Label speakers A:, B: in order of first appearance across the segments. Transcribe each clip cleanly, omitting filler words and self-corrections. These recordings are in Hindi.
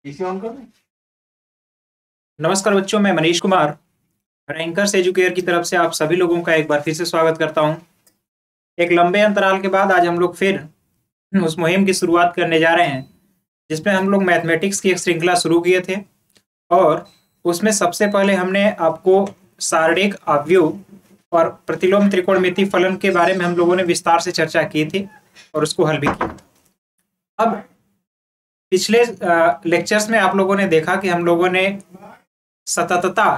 A: इसे ऑन कर दें।
B: नमस्कार बच्चों, मैं मनीष कुमार रैंकर्स एजुकेयर की तरफ से आप सभी लोगों का एक बार फिर से स्वागत करता हूं। एक लंबे अंतराल के बाद आज हम लोग फिर उस मुहिम की शुरुआत करने जा रहे हैं जिसमें हम लोग मैथमेटिक्स की एक श्रृंखला शुरू किए थे और उसमें सबसे पहले हमने आपको सारणिक अवयव और प्रतिलोम त्रिकोणमिति फलन के बारे में हम लोगों ने विस्तार से चर्चा की थी और उसको हल भी किया। अब पिछले लेक्चर्स में आप लोगों ने देखा कि हम लोगों ने सततता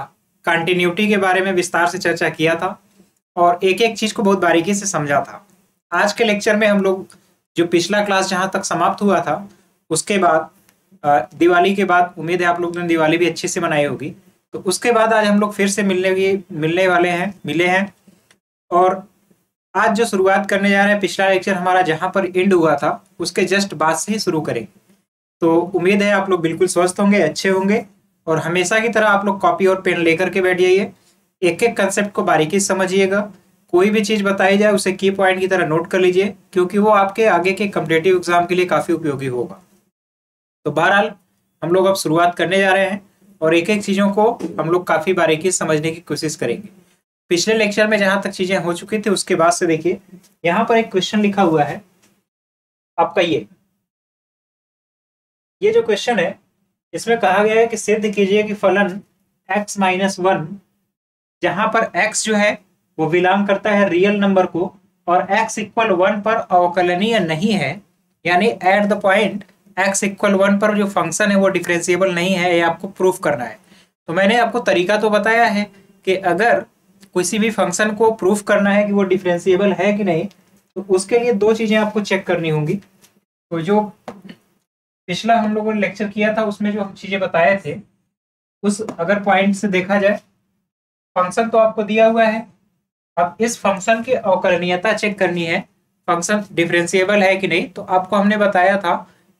B: कंटिन्यूटी के बारे में विस्तार से चर्चा किया था और एक एक चीज को बहुत बारीकी से समझा था। आज के लेक्चर में हम लोग जो पिछला क्लास जहां तक समाप्त हुआ था उसके बाद दिवाली के बाद, उम्मीद है आप लोगों ने दिवाली भी अच्छे से मनाई होगी, तो उसके बाद आज हम लोग फिर से मिले हैं और आज जो शुरुआत करने जा रहे हैं, पिछला लेक्चर हमारा जहां पर एंड हुआ था उसके जस्ट बाद से ही शुरू करेंगे। तो उम्मीद है आप लोग बिल्कुल स्वस्थ होंगे, अच्छे होंगे और हमेशा की तरह आप लोग कॉपी और पेन लेकर के बैठ जाइए। एक एक कंसेप्ट को बारीकी से समझिएगा। कोई भी चीज बताई जाए उसे की पॉइंट की तरह नोट कर लीजिए क्योंकि वो आपके आगे के कॉम्पिटिटिव एग्जाम के लिए काफी उपयोगी होगा। तो बहरहाल हम लोग अब शुरुआत करने जा रहे हैं और एक एक चीजों को हम लोग काफी बारीकी से समझने की कोशिश करेंगे। पिछले लेक्चर में जहां तक चीजें हो चुकी थी उसके बाद से देखिए, यहाँ पर एक क्वेश्चन लिखा हुआ है आपका। ये जो क्वेश्चन है इसमें कहा गया है कि सिद्ध कीजिए कि फलन x-1 जहां पर x जो है वो बिलोंग करता है रियल नंबर को और x इक्वल 1 पर अवकलनीय नहीं है, यानी at the point x equal 1 पर जो फंक्शन है वो डिफरेंशिएबल नहीं है, ये आपको प्रूफ करना है। तो मैंने आपको तरीका तो बताया है कि अगर किसी भी फंक्शन को प्रूफ करना है कि वो डिफरेंशिएबल है कि नहीं, तो उसके लिए दो चीजें आपको चेक करनी होंगी। तो जो पिछला हम लोगों ने लेक्चर किया था उसमें जो हम चीजें बताए थे, उस अगर पॉइंट से देखा जाए, फंक्शन तो आपको दिया हुआ है, अब इस फंक्शन की अवकलनीयता चेक करनी है, फंक्शन डिफरेंशिएबल है कि नहीं। तो आपको हमने बताया था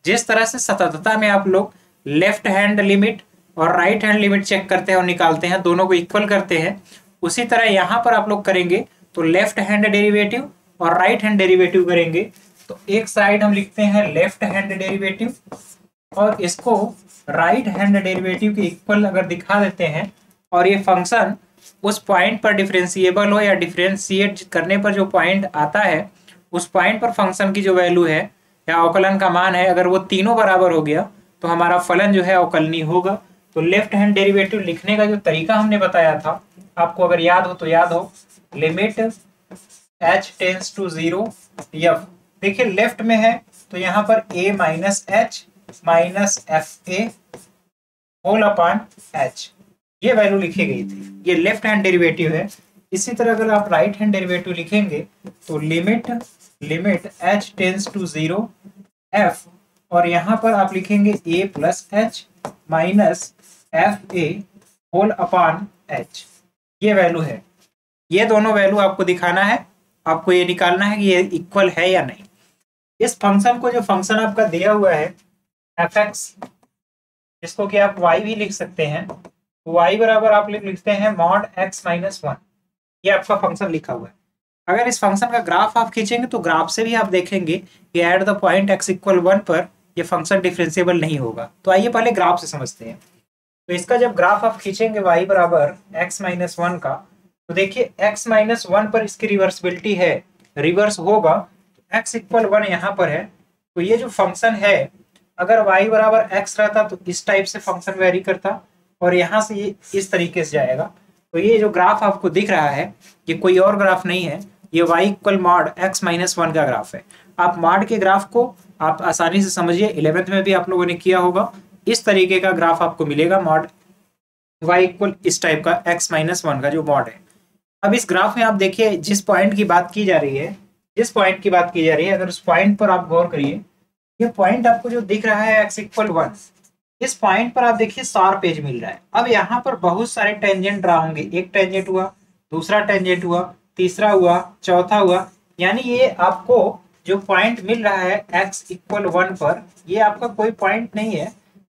B: जिस तरह से सततता में आप लोग लेफ्ट हैंड लिमिट और राइट हैंड लिमिट चेक करते हैं और निकालते हैं, दोनों को इक्वल करते हैं, उसी तरह यहां पर आप लोग करेंगे तो लेफ्ट हैंड डेरिवेटिव और राइट हैंड डेरिवेटिव करेंगे। तो एक साइड हम लिखते हैं लेफ्ट हैंड डेरिवेटिव और इसको राइट हैंड डेरिवेटिव के इक्वल अगर दिखा देते हैं और ये फंक्शन उस पॉइंट पर डिफरेंशिएबल हो या डिफरेंशिएट करने पर जो पॉइंट आता है उस पॉइंट पर फंक्शन की जो वैल्यू है या अवकलन का मान है, अगर वो तीनों बराबर हो गया तो हमारा फलन जो है अवकलनीय होगा। तो लेफ्ट हैंड डेरिवेटिव लिखने का जो तरीका हमने बताया था, आपको अगर याद हो तो याद हो, limit h tends to 0 f। देखिए लेफ्ट में है तो यहाँ पर a minus h minus f a whole upon h, ये वैल्यू लिखी गई थी, ये लेफ्ट हैंड डेरिवेटिव है। इसी तरह अगर आप राइट हैंड डेरिवेटिव लिखेंगे तो limit h tends to 0 f और यहाँ पर आप लिखेंगे a plus h minus f a whole upon h, ये वैल्यू है। ये दोनों वैल्यू आपको दिखाना है, आपको ये निकालना है कि ये इक्वल है या नहीं। इस फंक्शन को, जो फंक्शन आपका दिया हुआ है एफ एक्स, जिसको कि आप y भी लिख सकते हैं, y बराबर आप लिखते हैं मॉड x-1, ये आपका फंक्शन लिखा हुआ है। अगर इस फंक्शन का ग्राफ आप खींचेंगे तो ग्राफ से भी आप देखेंगे कि at the point x equal 1 पर ये फंक्शन डिफरेंशिएबल नहीं होगा। तो आइए पहले ग्राफ से समझते हैं। तो इसका जब ग्राफ आप खींचेंगे y बराबर x-1 का, तो देखिए x-1 पर इसकी रिवर्सिबिलिटी है, रिवर्स होगा, x इक्वल 1 यहाँ पर है। तो ये जो फंक्शन है, अगर y बराबर x रहता तो इस टाइप से फंक्शन वेरी करता और यहाँ से ये इस तरीके से जाएगा। तो ये जो ग्राफ आपको दिख रहा है ये कोई और ग्राफ नहीं है, ये y इक्वल मॉड x-1 का ग्राफ है। आप मॉड के ग्राफ को आप आसानी से समझिए, 11th में भी आप लोगों ने किया होगा, इस तरीके का ग्राफ आपको मिलेगा, मॉड y इक्वल इस टाइप का x-1 का जो मॉड है। अब इस ग्राफ में आप देखिए जिस पॉइंट की बात की जा रही है, अगर उस पॉइंट पर आप गौर करिए, ये पॉइंट आपको जो दिख रहा है x इक्वल 1, इस पॉइंट पर आप देखिए शार्प एज मिल रहा है। अब यहाँ पर बहुत सारे टेंजेंट ड्रा होंगे, एक टेंजेंट हुआ, दूसरा टेंजेंट हुआ, तीसरा हुआ, चौथा हुआ, यानी ये आपको जो पॉइंट मिल रहा है x इक्वल 1 पर, ये आपका कोई पॉइंट नहीं है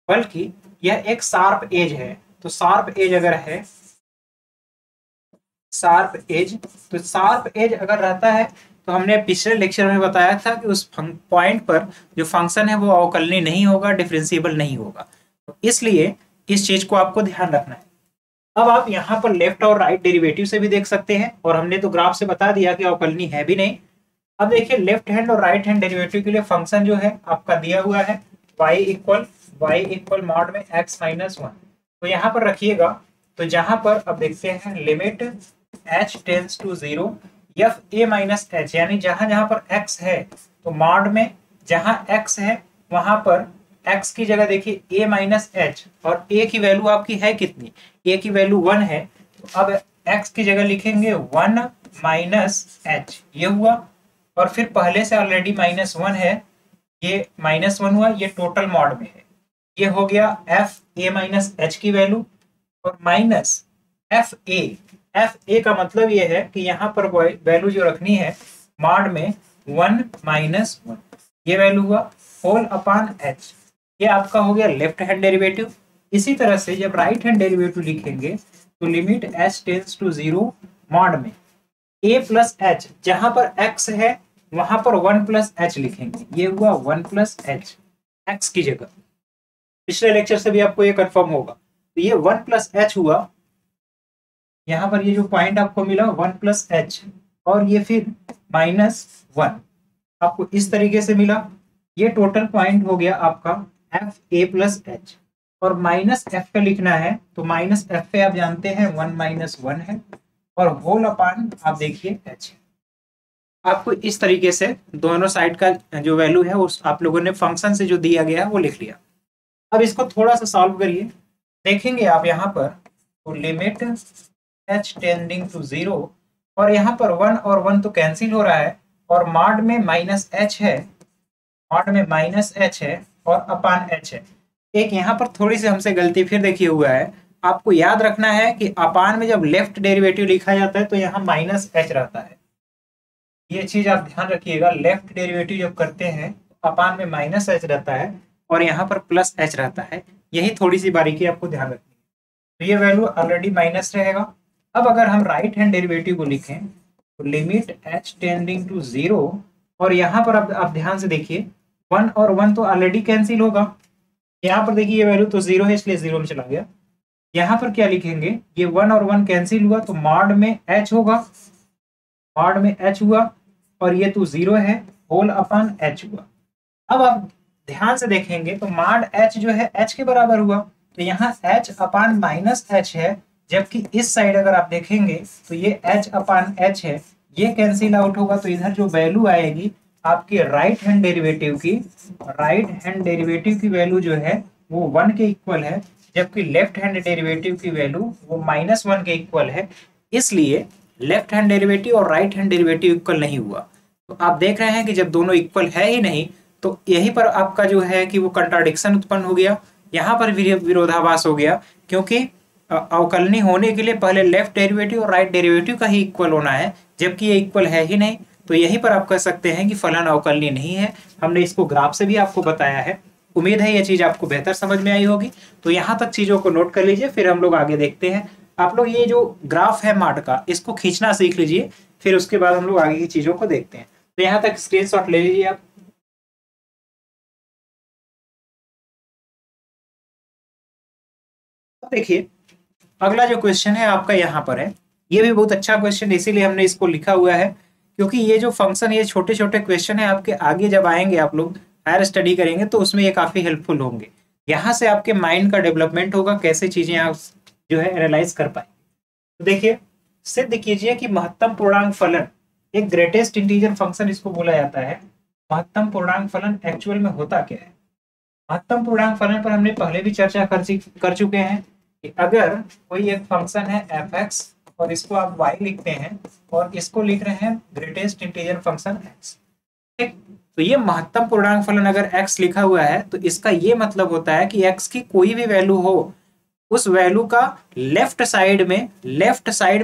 B: बल्कि यह एक शार्प एज है। तो शार्प एज अगर है, तो शार्प एज अगर रहता है तो हमने पिछले लेक्चर में बताया था कि उस पॉइंट पर जो फंक्शन है वो अवकलनीय नहीं होगा, डिफरेंशिएबल नहीं होगा। तो इसलिए इस चीज को आपको ध्यान रखना है। अब आप यहाँ पर लेफ्ट और राइट डेरिवेटिव से भी देख सकते हैं, और हमने तो ग्राफ से बता दिया कि अवकलनी है भी नहीं। अब देखिए लेफ्ट हैंड और राइट हैंड डेरिवेटिव के लिए फंक्शन जो है आपका दिया हुआ है y इक्वल मॉड में x माइनस 1। तो यहाँ पर रखिएगा, तो जहां पर अब देखते हैं limit h tends to 0 f a minus h, यानी जहां जहां पर x है तो मॉड में जहां x है वहां पर x की जगह देखिए a माइनस एच, और a की वैल्यू आपकी है कितनी, a की वैल्यू 1 है, तो अब x की जगह लिखेंगे 1 माइनस एच, ये हुआ। और फिर पहले से ऑलरेडी -1 है, ये -1 हुआ, ये टोटल मॉड में है, ये हो गया एफ ए माइनस एच की वैल्यू, और माइनस एफ ए का मतलब ये है कि यहाँ पर वैल्यू जो रखनी है मॉड में 1 माइनस 1, ये वैल्यू हुआ होल अपॉन एच, ये आपका हो गया लेफ्ट हैंड डेरिवेटिव। इसी तरह से जब राइट हैंड डेरिवेटिव लिखेंगे तो limit h tends to 0 mod में a प्लस एच, जहां पर x है वहां पर 1 प्लस एच लिखेंगे, ये हुआ 1 प्लस एच एक्स की जगह। पिछले लेक्चर से भी आपको ये कंफर्म होगा, तो ये 1 प्लस एच हुआ, यहाँ पर ये जो पॉइंट आपको मिला 1 प्लस एच, और ये फिर -1 आपको इस तरीके से मिला, ये टोटल पॉइंट हो गया आपका एफ ए प्लस एच। और माइनस एफ पे लिखना है, तो माइनस एफ पे आप जानते हैं 1 माइनस 1 है, और होल अपान आप देखिए एच। आपको इस तरीके से दोनों साइड का जो वैल्यू है उस आप लोगों ने फंक्शन से जो दिया गया है वो लिख लिया। अब इसको थोड़ा सा सॉल्व करिए, देखेंगे आप यहाँ पर, तो लिमिट एच टेंडिंग टू 0, और यहाँ पर 1 और 1 तो कैंसिल हो रहा है, और मॉड में माइनस एच है, मॉड में माइनस एच है और अपान एच है। एक यहाँ पर थोड़ी सी हमसे गलती फिर देखिए हुआ है, आपको याद रखना है कि अपान में जब लेफ्ट डेरिवेटिव लिखा जाता है तो यहाँ माइनस एच रहता है, ये चीज आप ध्यान रखिएगा। लेफ्ट डेरिवेटिव जब करते हैं तो अपान में माइनस एच रहता है और यहाँ पर प्लस एच रहता है, यही थोड़ी सी बारीकी आपको ध्यान रखनी है। तो ये वैल्यू ऑलरेडी माइनस रहेगा। अब अगर हम राइट हैंड डेरिवेटिव को लिखें तो लिमिट एच टेंडिंग टू 0, और यहाँ पर आप ध्यान से देखिए 1 और 1 तो ऑलरेडी कैंसिल होगा, यहाँ पर देखिए ये वैल्यू तो 0 है इसलिए 0 में चला गया। यहाँ पर क्या लिखेंगे, ये 1 और 1 कैंसिल हुआ तो मॉड में एच होगा, मॉड में एच हुआ, और ये तो 0 है, होल अपॉन एच हुआ। अब आप ध्यान से देखेंगे तो मॉड एच जो है एच के बराबर हुआ, तो यहाँ एच अपॉन माइनस एच है, जबकि इस साइड अगर आप देखेंगे तो ये एच अपॉन एच है, ये कैंसिल आउट होगा, तो इधर जो वैल्यू आएगी आपकी राइट हैंड डेरिवेटिव की वैल्यू जो है वो 1 के इक्वल है, जबकि लेफ्ट हैंड डेरिवेटिव की वैल्यू वो -1 के इक्वल है। इसलिए लेफ्ट हैंड डेरिवेटिव और राइट हैंड डेरिवेटिव इक्वल नहीं हुआ। तो आप देख रहे हैं कि जब दोनों इक्वल है ही नहीं तो यहीं पर आपका जो है कि वो कंट्राडिक्शन उत्पन्न हो गया, यहाँ पर विरोधाभास हो गया, क्योंकि अवकलनी होने के लिए पहले लेफ्ट डेरिवेटिव और राइट डेरिवेटिव का ही इक्वल होना है, जबकि ये इक्वल है ही नहीं। तो यहीं पर आप कह सकते हैं कि फलन अवकलनीय नहीं है। हमने इसको ग्राफ से भी आपको बताया है। उम्मीद है ये चीज आपको बेहतर समझ में आई होगी। तो यहाँ तक चीजों को नोट कर लीजिए, फिर हम लोग आगे देखते हैं। आप लोग ये जो ग्राफ है मॉड का, इसको खींचना सीख लीजिए, फिर उसके बाद हम लोग आगे की चीजों को देखते हैं। तो यहाँ तक स्क्रीनशॉट ले लीजिए आप। देखिए अगला जो क्वेश्चन है आपका यहाँ पर है, ये भी बहुत अच्छा क्वेश्चन, इसीलिए हमने इसको लिखा हुआ है, क्योंकि ये जो फंक्शन, ये छोटे छोटे क्वेश्चन है आपके आगे जब आएंगे, आप लोग हायर स्टडी करेंगे तो उसमें ये काफी हेल्पफुल होंगे। यहाँ से आपके माइंड का डेवलपमेंट होगा, कैसे चीजें आप जो है एनालाइज कर पाए। तो देखिए सिद्ध कीजिए कि महत्तम पूर्णांक फलन एक ग्रेटेस्ट इंटीजर फंक्शन इसको बोला जाता है। महत्तम पूर्णांक फलन एक्चुअल में होता क्या है? महत्तम पूर्णांक फलन पर हमने पहले भी चर्चा कर चुके हैं कि अगर कोई एक फंक्शन है f(x) और इसको आप y लिखते हैं और इसको लिख रहे हैं ग्रेटेस्ट इंटीजर फंक्शन x, ठीक? तो ये महत्तम पूर्णांक फलन अगर x लिखा हुआ है तो इसका ये मतलब होता है कि x की कोई भी वैल्यू हो, उस वैल्यू का लेफ्ट साइड में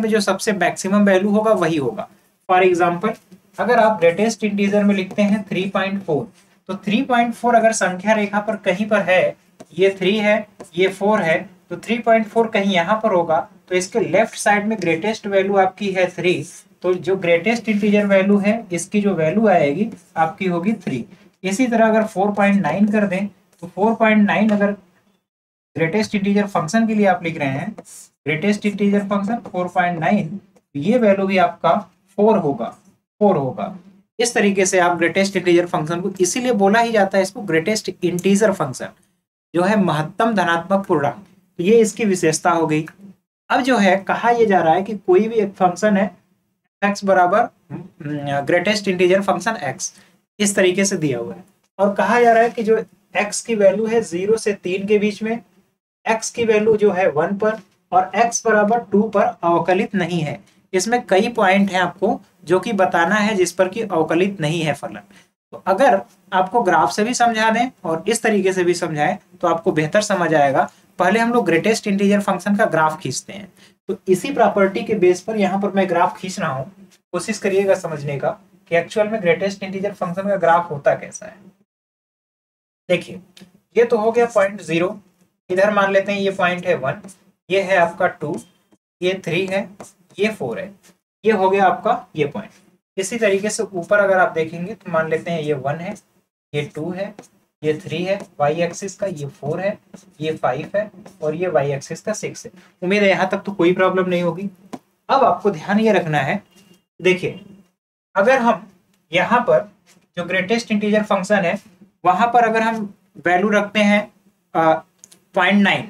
B: जो सबसे मैक्सिमम वैल्यू होगा वही होगा। फॉर एग्जाम्पल अगर आप ग्रेटेस्ट इंटीजर में लिखते हैं 3.4, तो 3.4 अगर संख्या रेखा पर कहीं पर है, ये 3 है, ये 4 है, तो 3.4 कहीं यहाँ पर होगा, तो इसके लेफ्ट साइड में ग्रेटेस्ट वैल्यू आपकी है 3, तो जो ग्रेटेस्ट इंटीजर वैल्यू है इसकी जो वैल्यू आएगी आपकी होगी 3। इसी तरह अगर 4.9 कर दें तो 4.9 अगर ग्रेटेस्ट इंटीजर फंक्शन के लिए आप लिख रहे हैं ग्रेटेस्ट इंटीजर फंक्शन 4.9, ये वैल्यू भी आपका 4 होगा। इस तरीके से आप ग्रेटेस्ट इंटीजर फंक्शन को, इसीलिए बोला ही जाता है इसको ग्रेटेस्ट इंटीजर फंक्शन, जो है महत्तम धनात्मक पूर्णांक। तो ये इसकी विशेषता हो गई। अब जो है कहा यह जा रहा है कि कोई भी एक फंक्शन है x बराबर ग्रेटेस्ट इंटीजर फंक्शन x, इस तरीके से दिया हुआ है, और कहा जा रहा है कि जो x की वैल्यू है 0 से 3 के बीच में, x की वैल्यू जो है 1 पर और x बराबर 2 पर अवकलित नहीं है। इसमें कई पॉइंट हैं आपको जो कि बताना है जिस पर कि अवकलित नहीं है फलन। तो अगर आपको ग्राफ से भी समझा दें और इस तरीके से भी समझाएं तो आपको बेहतर समझ आएगा। पहले हम लोग ग्रेटेस्ट इंटीजर फंक्शन का ग्राफ खींचते हैं। तो इसी प्रॉपर्टी के बेस पर यहाँ पर मैं ग्राफ खींच रहा हूँ, कोशिश करिएगा समझने का कि एक्चुअल में ग्रेटेस्ट इंटीजर फंक्शन का ग्राफ होता कैसा है। देखिए ये तो हो गया पॉइंट 0, इधर मान लेते हैं ये पॉइंट है 1, ये है आपका 2, ये 3 है, ये 4 है, ये हो गया आपका ये पॉइंट। इसी तरीके से ऊपर अगर आप देखेंगे तो मान लेते हैं ये 1 है, ये 2 है, ये 3 है, वाई एक्सिस का ये 4 है, ये 5 है और ये वाई एक्सिस का 6 है। उम्मीद है यहाँ तक तो कोई प्रॉब्लम नहीं होगी। अब आपको ध्यान ये रखना है, देखिए अगर हम यहाँ पर जो ग्रेटेस्ट इंटीजर फंक्शन है वहां पर अगर हम वैल्यू रखते हैं 0.9,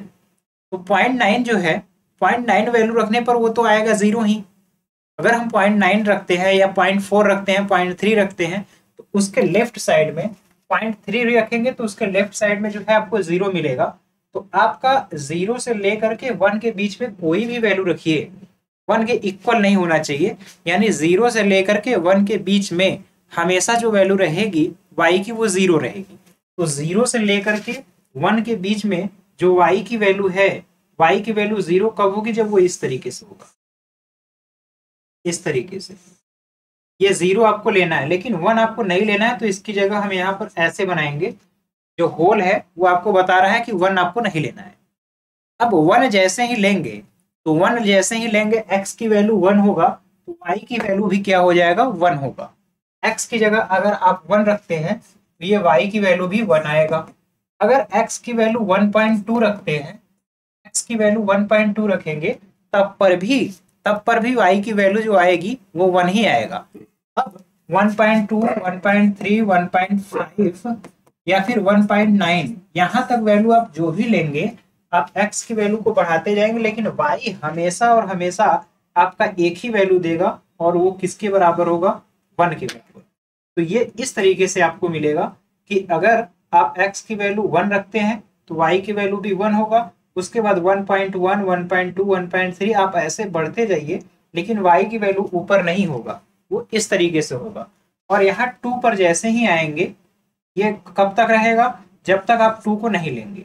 B: तो 0.9 जो है 0.9 वैल्यू रखने पर वो तो आएगा 0 ही। अगर हम 0.9 रखते हैं या 0.4 रखते हैं, 0.3 रखते हैं, तो उसके लेफ्ट साइड में 0.3 रखेंगे तो उसके लेफ्ट साइड में जो है आपको 0 मिलेगा। तो आपका 0 से लेकर के 1 के बीच में कोई भी वैल्यू रखिए 1 के इक्वल नहीं होना चाहिए, यानी 0 से लेकर के 1 के बीच में हमेशा जो वैल्यू रहेगी y की वो 0 रहेगी। तो 0 से लेकर के 1 के बीच में जो y की वैल्यू है, y की वैल्यू 0 कब होगी, जब वो इस तरीके से होगा, इस तरीके से। ये 0 आपको लेना है लेकिन 1 आपको नहीं लेना है, तो इसकी जगह हम यहाँ पर ऐसे बनाएंगे, जो होल है वो आपको बता रहा है कि 1 आपको नहीं लेना है। अब 1 जैसे ही लेंगे तो 1 जैसे ही लेंगे x की वैल्यू 1 होगा, तो y की वैल्यू भी क्या हो जाएगा, 1 होगा। x की जगह अगर आप 1 रखते हैं तो ये y की वैल्यू भी 1 आएगा। अगर x की वैल्यू 1.2 रखते हैं, x की वैल्यू 1.2 रखेंगे तब पर भी y की वैल्यू जो आएगी वो 1 ही आएगा। अब 1.2, 1.3, 1.5 या फिर 1.9 यहाँ तक वैल्यू आप जो भी लेंगे, आप x की वैल्यू को बढ़ाते जाएंगे, लेकिन y हमेशा और हमेशा आपका एक ही वैल्यू देगा और वो किसके बराबर होगा, 1 के बराबर। तो ये इस तरीके से आपको मिलेगा कि अगर आप x की वैल्यू 1 रखते हैं तो y की वैल्यू भी 1 होगा, उसके बाद 1.1, 1.2, 1.3 आप ऐसे बढ़ते जाइए, लेकिन y की वैल्यू ऊपर नहीं होगा, वो इस तरीके से होगा। और यहाँ 2 पर जैसे ही आएंगे, ये कब तक रहेगा, जब तक आप 2 को नहीं लेंगे।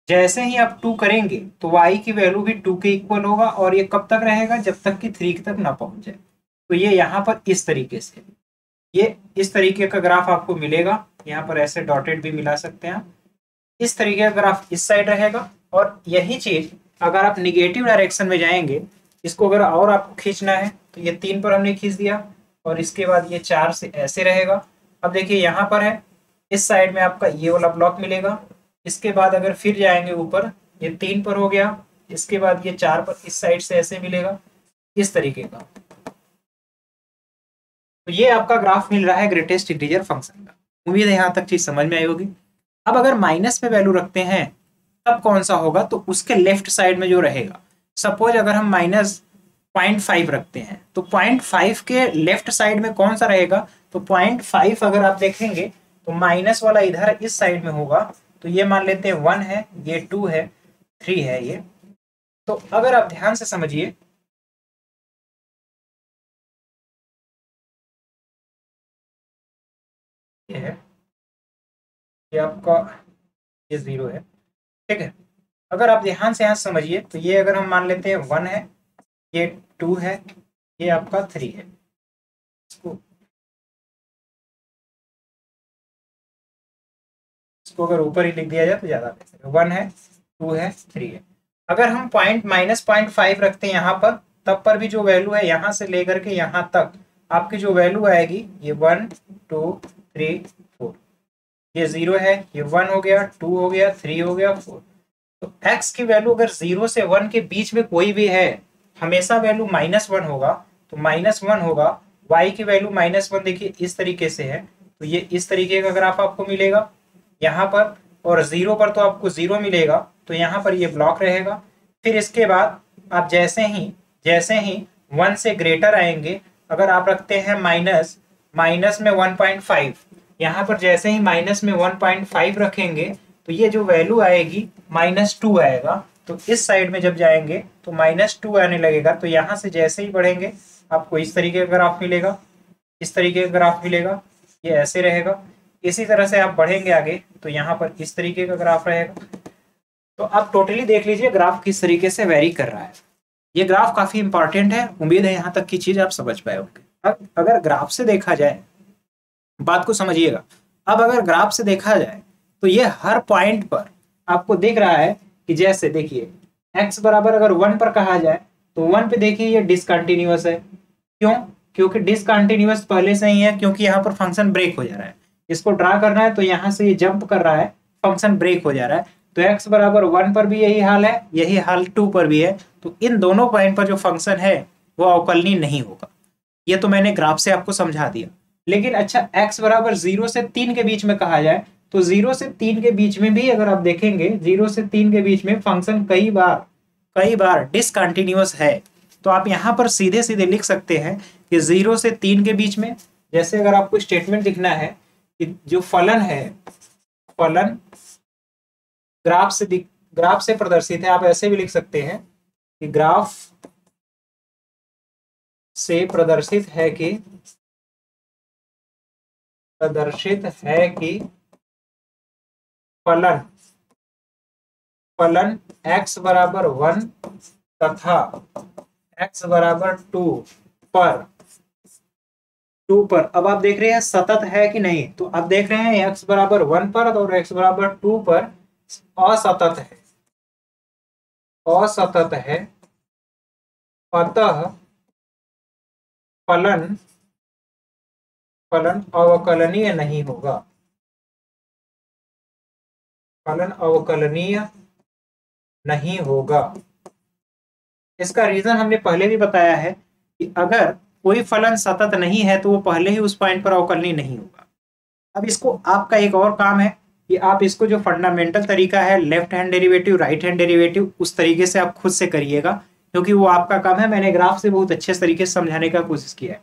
B: जैसे ही आप 2 करेंगे तो y की वैल्यू भी 2 के इक्वल होगा, और ये कब तक रहेगा, जब तक कि 3 तक ना पहुंच जाए। तो ये यहाँ पर इस तरीके से, ये इस तरीके का ग्राफ आपको मिलेगा। यहाँ पर ऐसे डॉटेड भी मिला सकते हैं। इस तरीके का ग्राफ इस साइड रहेगा, और यही चीज अगर आप निगेटिव डायरेक्शन में जाएंगे, इसको अगर और आपको खींचना है तो ये 3 पर हमने खींच दिया, और इसके बाद ये 4 से ऐसे रहेगा। अब देखिए यहाँ पर है, इस साइड में आपका ये वाला ब्लॉक मिलेगा। इसके बाद अगर फिर जाएंगे ऊपर, ये 3 पर हो गया, इसके बाद ये 4 पर इस साइड से ऐसे मिलेगा, इस तरीके का। तो ये आपका ग्राफ मिल रहा है ग्रेटेस्ट इंटीजर फंक्शन का। उम्मीद है यहाँ तक चीज समझ में आई होगी। अब अगर माइनस पे वैल्यू रखते हैं तब कौन सा होगा, तो उसके लेफ्ट साइड में जो रहेगा, सपोज अगर हम -0.5 रखते हैं तो 0.5 के लेफ्ट साइड में कौन सा रहेगा, तो 0.5 अगर आप देखेंगे तो माइनस वाला इधर इस साइड में होगा। तो ये मान लेते हैं 1 है, ये 2 है, 3 है ये। तो अगर आप ध्यान से समझिए, ये है, ये आपका ये 0 है, ठीक है। अगर आप ध्यान से यहाँ समझिए तो ये अगर हम मान लेते हैं 1 है, ये 2 है, ये आपका 3 है। इसको अगर ऊपर ही लिख दिया जाए तो ज्यादा बेहतर है। 1 है, 2 है, 3 है। अगर हम -0.5 रखते हैं यहाँ पर, तब पर भी जो वैल्यू है यहाँ से लेकर के यहाँ तक आपकी जो वैल्यू आएगी, ये 1, 2, 3, 4, ये 0 है, ये 1 हो गया, 2 हो गया, 3 हो गया, 4। तो x की वैल्यू अगर 0 से 1 के बीच में कोई भी है, हमेशा वैल्यू -1 होगा, तो -1 होगा। y की वैल्यू -1 देखिए इस तरीके से है, तो ये इस तरीके का ग्राफ आपको मिलेगा यहाँ पर, और 0 पर तो आपको 0 मिलेगा, तो यहाँ पर ये ब्लॉक रहेगा। फिर इसके बाद आप जैसे ही 1 से ग्रेटर आएंगे, अगर आप रखते हैं माइनस में 1.5, यहाँ पर जैसे ही माइनस में 1.5 रखेंगे तो ये जो वैल्यू आएगी -2 आएगा। तो इस साइड में जब जाएंगे तो -2 आने लगेगा। तो यहाँ से जैसे ही बढ़ेंगे आपको इस तरीके का ग्राफ मिलेगा, इस तरीके का ग्राफ मिलेगा, ये ऐसे रहेगा। इसी तरह से आप बढ़ेंगे आगे तो यहाँ पर इस तरीके का ग्राफ रहेगा। तो आप टोटली देख लीजिए ग्राफ किस तरीके से वेरी कर रहा है। ये ग्राफ काफी इंपॉर्टेंट है, उम्मीद है यहाँ तक की चीज आप समझ पाए होंगे। अब अगर ग्राफ से देखा जाए, बात को समझिएगा, अब अगर ग्राफ से देखा जाए तो ये हर पॉइंट पर आपको दिख रहा है कि जैसे देखिए x बराबर अगर 1 पर कहा जाए तो 1 पे देखिए ये डिसकंटिन्यूअस है। क्यों? क्योंकि डिसकंटिन्यूअस पहले से ही है, क्योंकि यहाँ पर फंक्शन ब्रेक हो जा रहा है। इसको ड्रा करना है तो यहाँ से ये जंप कर रहा है, फंक्शन ब्रेक हो जा रहा है। तो x बराबर 1 पर भी यही हाल है, यही हाल 2 पर भी है। तो इन दोनों पॉइंट पर जो फंक्शन है वो अवकलनीय नहीं होगा। ये तो मैंने ग्राफ से आपको समझा दिया। लेकिन अच्छा x बराबर 0 से 3 के बीच में कहा जाए तो 0 से 3 के बीच में भी अगर आप देखेंगे 0 से 3 के बीच में फंक्शन कई बार डिसकंटिन्यूअस है। तो आप यहाँ पर सीधे सीधे लिख सकते हैं कि 0 से 3 के बीच में, जैसे अगर आपको स्टेटमेंट लिखना है कि जो फलन है, फलन ग्राफ से प्रदर्शित है, आप ऐसे भी लिख सकते हैं कि ग्राफ से प्रदर्शित है कि फलन x बराबर 1 तथा x बराबर 2 पर अब आप देख रहे हैं सतत है कि नहीं। तो आप देख रहे हैं x बराबर 1 पर और x बराबर 2 पर असतत है, अतः फलन अवकलनीय नहीं होगा, फलन अवकलनीय नहीं होगा। इसका रीजन हमने पहले भी बताया है कि अगर कोई फलन सतत नहीं है तो वो पहले ही उस पॉइंट पर अवकलनीय नहीं होगा। अब इसको आपका एक और काम है कि आप इसको जो फंडामेंटल तरीका है left hand derivative, right hand derivative, उस तरीके से आप खुद से करिएगा, क्योंकि वो आपका काम है। मैंने ग्राफ से बहुत अच्छे तरीके से समझाने का कोशिश किया है।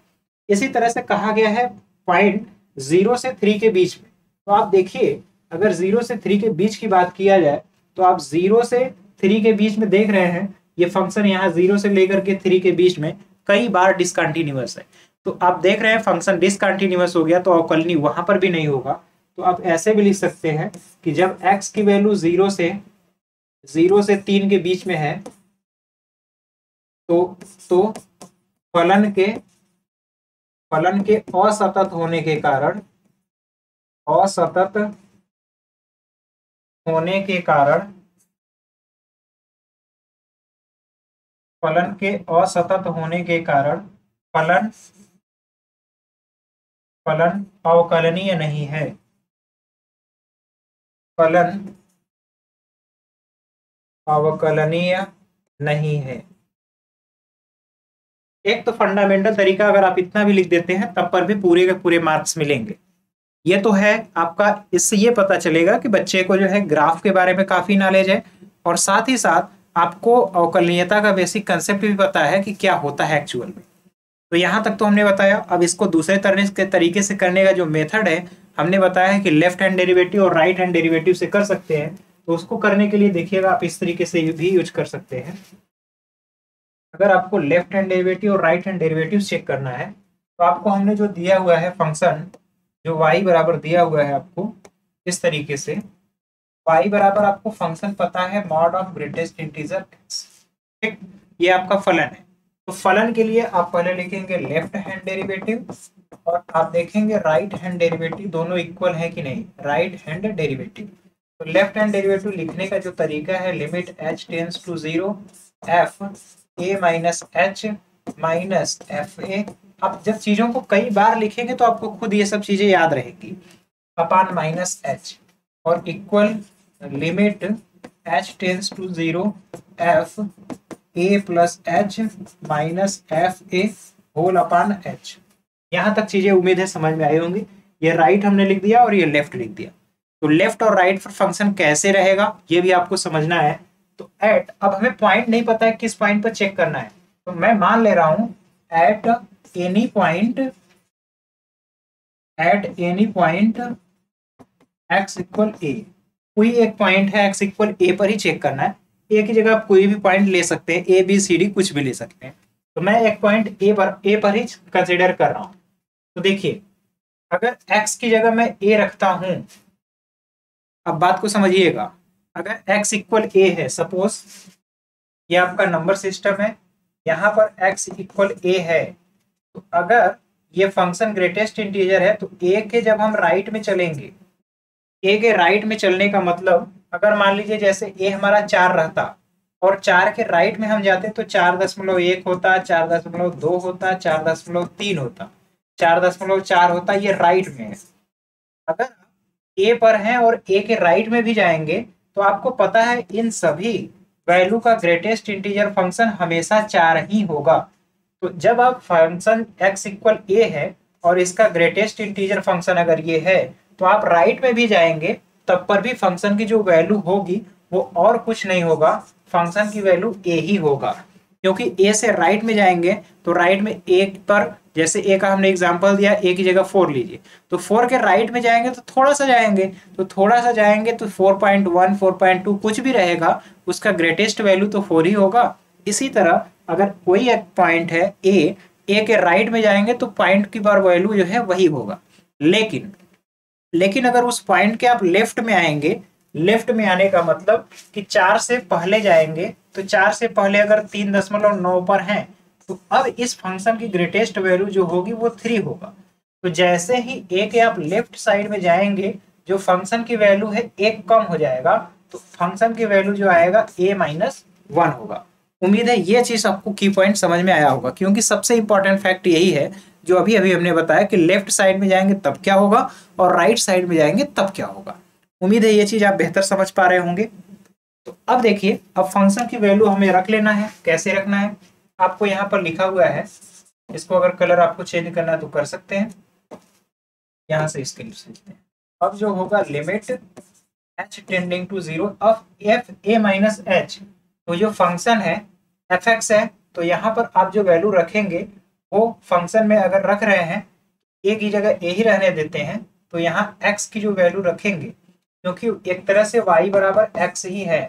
B: इसी तरह से कहा गया है पॉइंट 0 से 3 के बीच में। तो आप देखिए अगर 0 से 3 के बीच की बात किया जाए तो आप 0 से 3 के बीच में देख रहे हैं ये फंक्शन यहाँ 0 से लेकर के 3 के बीच में कई बार डिसकंटिन्यूअस है। तो आप देख रहे हैं फंक्शन डिसकंटिन्यूअस हो गया तो अवकलनीय वहां पर भी नहीं होगा। तो आप ऐसे भी लिख सकते हैं कि जब x की वैल्यू 0 से 3 के बीच में है तो फलन के असतत होने के कारण फलन अवकलनीय नहीं है, फलन अवकलनीय नहीं है। एक तो फंडामेंटल तरीका अगर आप इतना भी लिख देते हैं तब पर भी पूरे के पूरे मार्क्स मिलेंगे। ये तो है आपका, इससे ये पता चलेगा कि बच्चे को जो है ग्राफ के बारे में काफी नॉलेज है और साथ ही साथ आपको अवकलनीयता का बेसिक कंसेप्ट भी पता है कि क्या होता है एक्चुअल में। तो यहाँ तक तो हमने बताया। अब इसको दूसरे तरीके से करने का जो मेथड है हमने बताया है कि लेफ्ट हैंड डेरिवेटिव और राइट हैंड डेरिवेटिव से कर सकते हैं। तो उसको करने के लिए देखिएगा आप इस तरीके से भी यूज कर सकते हैं। अगर आपको लेफ्ट हैंड डेरिवेटिव और राइट हैंड डेरिवेटिव चेक करना है तो आपको हमने जो दिया हुआ है फंक्शन, जो y बराबर दिया हुआ है आपको इस तरीके से, y बराबर आपको फंक्शन पता है mod of greatest integer x, ठीक, ये आपका फलन है। तो फलन के लिए आप पहले लिखेंगे लेफ्ट हैंड डेरिवेटिव और आप देखेंगे राइट हैंड डेरिवेटिव दोनों इक्वल है कि नहीं, राइट हैंड डेरिवेटिव। तो लेफ्ट हैंड डेरिवेटिव लिखने का जो तरीका है limit h tends to 0 f a minus h minus f a. आप जब चीजों को कई बार लिखेंगे तो आपको खुद ये सब चीजें याद रहेंगी, अपान माइनस h और equal limit h tends to 0 f a plus h minus f a whole upon h. यहां तक चीजें उम्मीद है समझ में आई होंगी। ये राइट हमने लिख दिया और ये लेफ्ट लिख दिया। तो लेफ्ट और राइट पर फंक्शन कैसे रहेगा ये भी आपको समझना है। तो एट, अब हमें पॉइंट नहीं पता है किस पॉइंट पर चेक करना है, तो मैं मान ले रहा हूं at any point, at any point x equal a. कोई एक पॉइंट है एक्स इक्वल ए पर ही चेक करना है। ए की जगह आप कोई भी पॉइंट ले सकते हैं, ए बी सी डी कुछ भी ले सकते हैं। तो मैं एक पॉइंट ए पर ही कंसिडर कर रहा हूं। तो देखिए अगर x की जगह मैं a रखता हूं, अब बात को समझिएगा, अगर x इक्वल a है, सपोज ये आपका नंबर सिस्टम है, यहां पर x इक्वल a है, तो अगर ये फंक्शन ग्रेटेस्ट इंटीजर है तो a के जब हम राइट में चलेंगे, a के राइट में चलने का मतलब अगर मान लीजिए जैसे a हमारा 4 रहता और 4 के राइट में हम जाते तो 4.1 होता, 4.2 होता, 4.3 होता, 4.4 होता, ये राइट में है। अगर ए पर हैं और ए के राइट में भी जाएंगे तो आपको पता है इन सभी वैल्यू का ग्रेटेस्ट इंटीजर फंक्शन हमेशा 4 ही होगा। तो जब आप फंक्शन x इक्वल ए है और इसका ग्रेटेस्ट इंटीजर फंक्शन अगर ये है तो आप राइट में भी जाएंगे तब पर भी फंक्शन की जो वैल्यू होगी वो और कुछ नहीं होगा, फंक्शन की वैल्यू ए ही होगा। क्योंकि ए से राइट में जाएंगे तो राइट में ए पर, जैसे ए का हमने एग्जांपल दिया, ए की जगह 4 लीजिए, तो 4 के राइट में जाएंगे तो थोड़ा सा जाएंगे, तो थोड़ा सा जाएंगे तो 4.1 4.2 कुछ भी रहेगा, उसका ग्रेटेस्ट वैल्यू तो 4 ही होगा। इसी तरह अगर कोई एक पॉइंट है ए के राइट में जाएंगे तो पॉइंट की बार वैल्यू जो है वही होगा। लेकिन अगर उस पॉइंट के आप लेफ्ट में आएंगे, लेफ्ट में आने का मतलब कि 4 से पहले जाएंगे, तो 4 से पहले अगर 3.9 पर हैं तो अब इस फंक्शन की ग्रेटेस्ट वैल्यू जो होगी वो 3 होगा। तो जैसे ही ए के आप लेफ्ट साइड में जाएंगे जो फंक्शन की वैल्यू है 1 कम हो जाएगा, तो फंक्शन की वैल्यू जो आएगा a-1 होगा। उम्मीद है ये चीज आपको की पॉइंट समझ में आया होगा, क्योंकि सबसे इंपॉर्टेंट फैक्ट यही है जो अभी अभी हमने बताया कि लेफ्ट साइड में जाएंगे तब क्या होगा और राइट साइड में जाएंगे तब क्या होगा। उम्मीद है ये चीज आप बेहतर समझ पा रहे होंगे। तो अब देखिए, अब फंक्शन की वैल्यू हमें रख लेना है। कैसे रखना है आपको यहाँ पर लिखा हुआ है, इसको अगर कलर आपको चेंज करना है तो कर सकते हैं, यहाँ से इसके लिख सकते हैं। अब जो होगा limit h tending to 0 of f a minus h, तो जो फंक्शन है एफ एक्स है, तो यहाँ पर आप जो वैल्यू रखेंगे वो फंक्शन में अगर रख रहे हैं ए की जगह ए ही रहने देते हैं, तो यहाँ x की जो वैल्यू रखेंगे, क्योंकि एक तरह से y बराबर x ही है,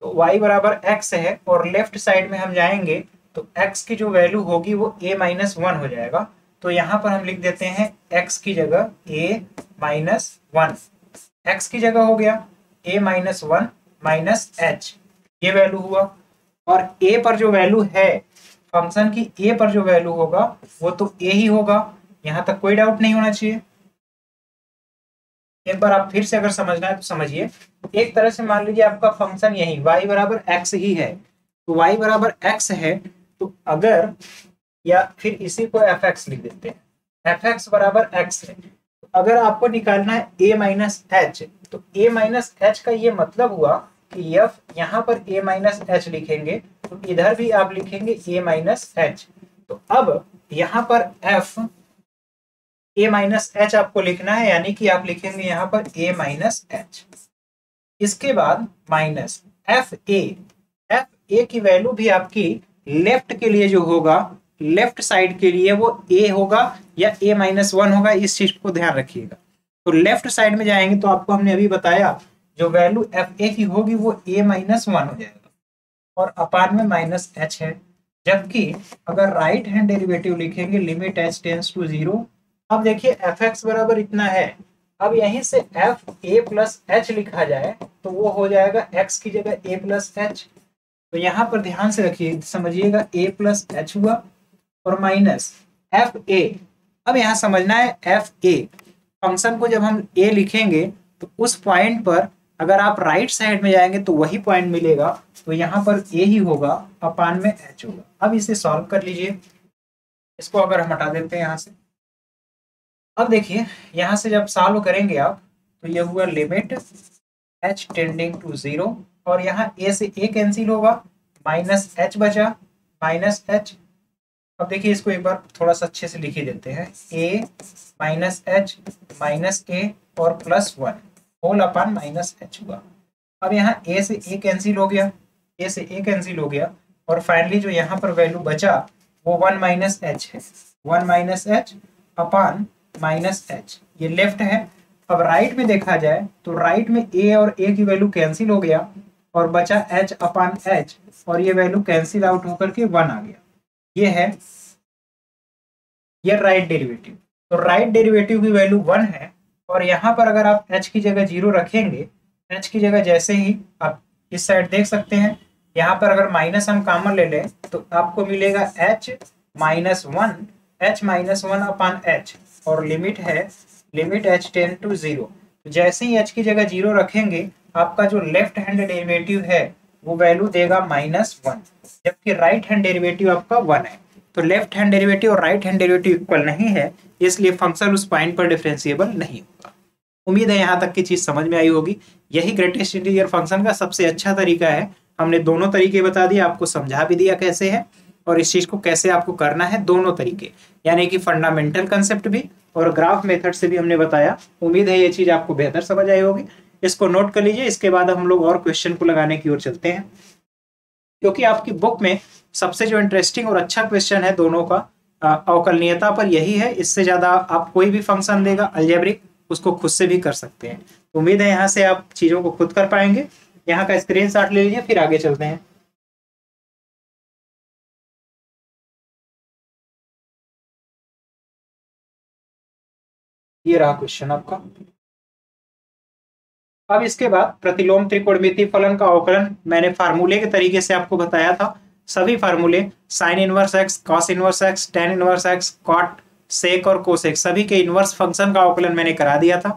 B: तो y बराबर x है और लेफ्ट साइड में हम जाएंगे तो x की जो वैल्यू होगी वो a-1 हो जाएगा। तो यहाँ पर हम लिख देते हैं x की जगह a-1, x की जगह हो गया a-1 माइनस h, ये वैल्यू हुआ। और a पर जो वैल्यू है फंक्शन की, a पर जो वैल्यू होगा वो तो a ही होगा, यहाँ तक कोई डाउट नहीं होना चाहिए। एक बार आप फिर से अगर समझना है तो समझिए, एक तरह से मान लीजिए आपका फंक्शन यही y बराबर x ही है, तो y बराबर x है, तो अगर, या फिर इसी को fx लिख देते हैं, fx बराबर x है, तो अगर आपको निकालना है a माइनस एच, तो a माइनस एच का ये मतलब हुआ कि f यहाँ पर a माइनस एच लिखेंगे तो इधर भी आप लिखेंगे a माइनस एच। तो अब यहाँ पर f a माइनस एच आपको लिखना है, यानी कि आप लिखेंगे यहाँ पर a माइनस एच। इसके बाद माइनस एफ ए की वैल्यू भी आपकी लेफ्ट के लिए जो होगा, लेफ्ट साइड के लिए वो a होगा या a-1 होगा, इस चीज को ध्यान रखिएगा। तो लेफ्ट साइड में जाएंगे तो आपको हमने अभी बताया जो वैल्यू एफ ए की होगी वो a-1 हो जाएगा और अपान में माइनस एच है। जबकि अगर राइट हैंड डेरिवेटिव लिखेंगे लिमिट h टेंस टू 0, अब देखिए एफ एक्स बराबर इतना है, अब यहीं से एफ ए प्लस एच लिखा जाए तो वो हो जाएगा x की जगह a प्लस एच। तो यहाँ पर ध्यान से रखिए, समझिएगा a प्लस एच हुआ और माइनस एफ ए। अब यहाँ समझना है एफ ए फंक्शन को जब हम a लिखेंगे तो उस पॉइंट पर अगर आप राइट साइड में जाएंगे तो वही पॉइंट मिलेगा, तो यहाँ पर a ही होगा अपान में h होगा। अब इसे सॉल्व कर लीजिए, इसको अगर हम हटा देते हैं यहाँ से। अब देखिए यहाँ से जब सॉल्व करेंगे आप तो ये हुआ लिमिट h टेंडिंग टू 0 और यहाँ a से a कैंसिल होगा, माइनस h बचा, माइनस h। अब देखिए इसको एक बार थोड़ा सा अच्छे से लिख ही देते हैं, a minus h minus a और plus 1 whole upon minus h हुआ। अब यहाँ a से a कैंसिल हो गया, a से a कैंसिल हो गया, और फाइनली जो यहाँ पर वैल्यू बचा वो 1 माइनस h है, 1 माइनस h अपान माइनस h, ये लेफ्ट है। अब राइट में देखा जाए तो राइट में a और a की वैल्यू कैंसिल हो गया और बचा h अपान h, और ये वैल्यू कैंसिल आउट होकर के 1 आ गया। ये है ये राइट डेरिवेटिव। तो राइट डेरिवेटिव की वैल्यू 1 है, और यहाँ पर अगर आप h की जगह 0 रखेंगे, h की जगह जैसे ही आप इस साइड देख सकते हैं, यहाँ पर अगर माइनस हम कॉमन ले लें तो आपको मिलेगा h माइनस 1, h माइनस 1 अपान h, और लिमिट है लिमिट h टेंड टू 0। जैसे ही h की जगह 0 रखेंगे आपका जो लेफ्ट हैंड डेरिवेटिव है वो वैल्यू देगा माइनस 1, जबकि राइट हैंड डेरिवेटिव आपका 1 है। तो लेफ्ट हैंड डेरिवेटिव और राइट हैंड डेरिवेटिव इक्वल नहीं है, इसलिए फंक्शन उस पॉइंट पर डिफरेंशिएबल नहीं होगा। उम्मीद है यहाँ तक की चीज समझ में आई होगी। यही ग्रेटेस्ट इंटीजर फंक्शन का सबसे अच्छा तरीका है। हमने दोनों तरीके बता दिए, आपको समझा भी दिया कैसे है और इस चीज को कैसे आपको करना है, दोनों तरीके, यानी कि फंडामेंटल कंसेप्ट भी और ग्राफ मेथड से भी हमने बताया। उम्मीद है ये चीज आपको बेहतर समझ आई होगी। इसको नोट कर लीजिए, इसके बाद हम लोग और क्वेश्चन को लगाने की ओर चलते हैं, क्योंकि आपकी बुक में सबसे जो इंटरेस्टिंग और अच्छा क्वेश्चन है दोनों का अवकलनीयता पर यही है। इससे ज्यादा आप कोई भी फंक्शन देगा अलजेब्रिक, उसको खुद से भी कर सकते हैं। तो उम्मीद है यहाँ से आप चीजों को खुद कर पाएंगे। यहाँ का स्क्रीनशॉट ले लीजिए, फिर आगे चलते हैं। ये रहा क्वेश्चन आपका। अब इसके बाद प्रतिलोम त्रिकोणमितीय फलन का अवकलन मैंने फार्मूले के तरीके से आपको बताया था। सभी फार्मूले sine inverse x, cos inverse x, tan inverse x, cot, sec और कोसेक सभी के इनवर्स फंक्शन का अवकलन मैंने करा दिया था,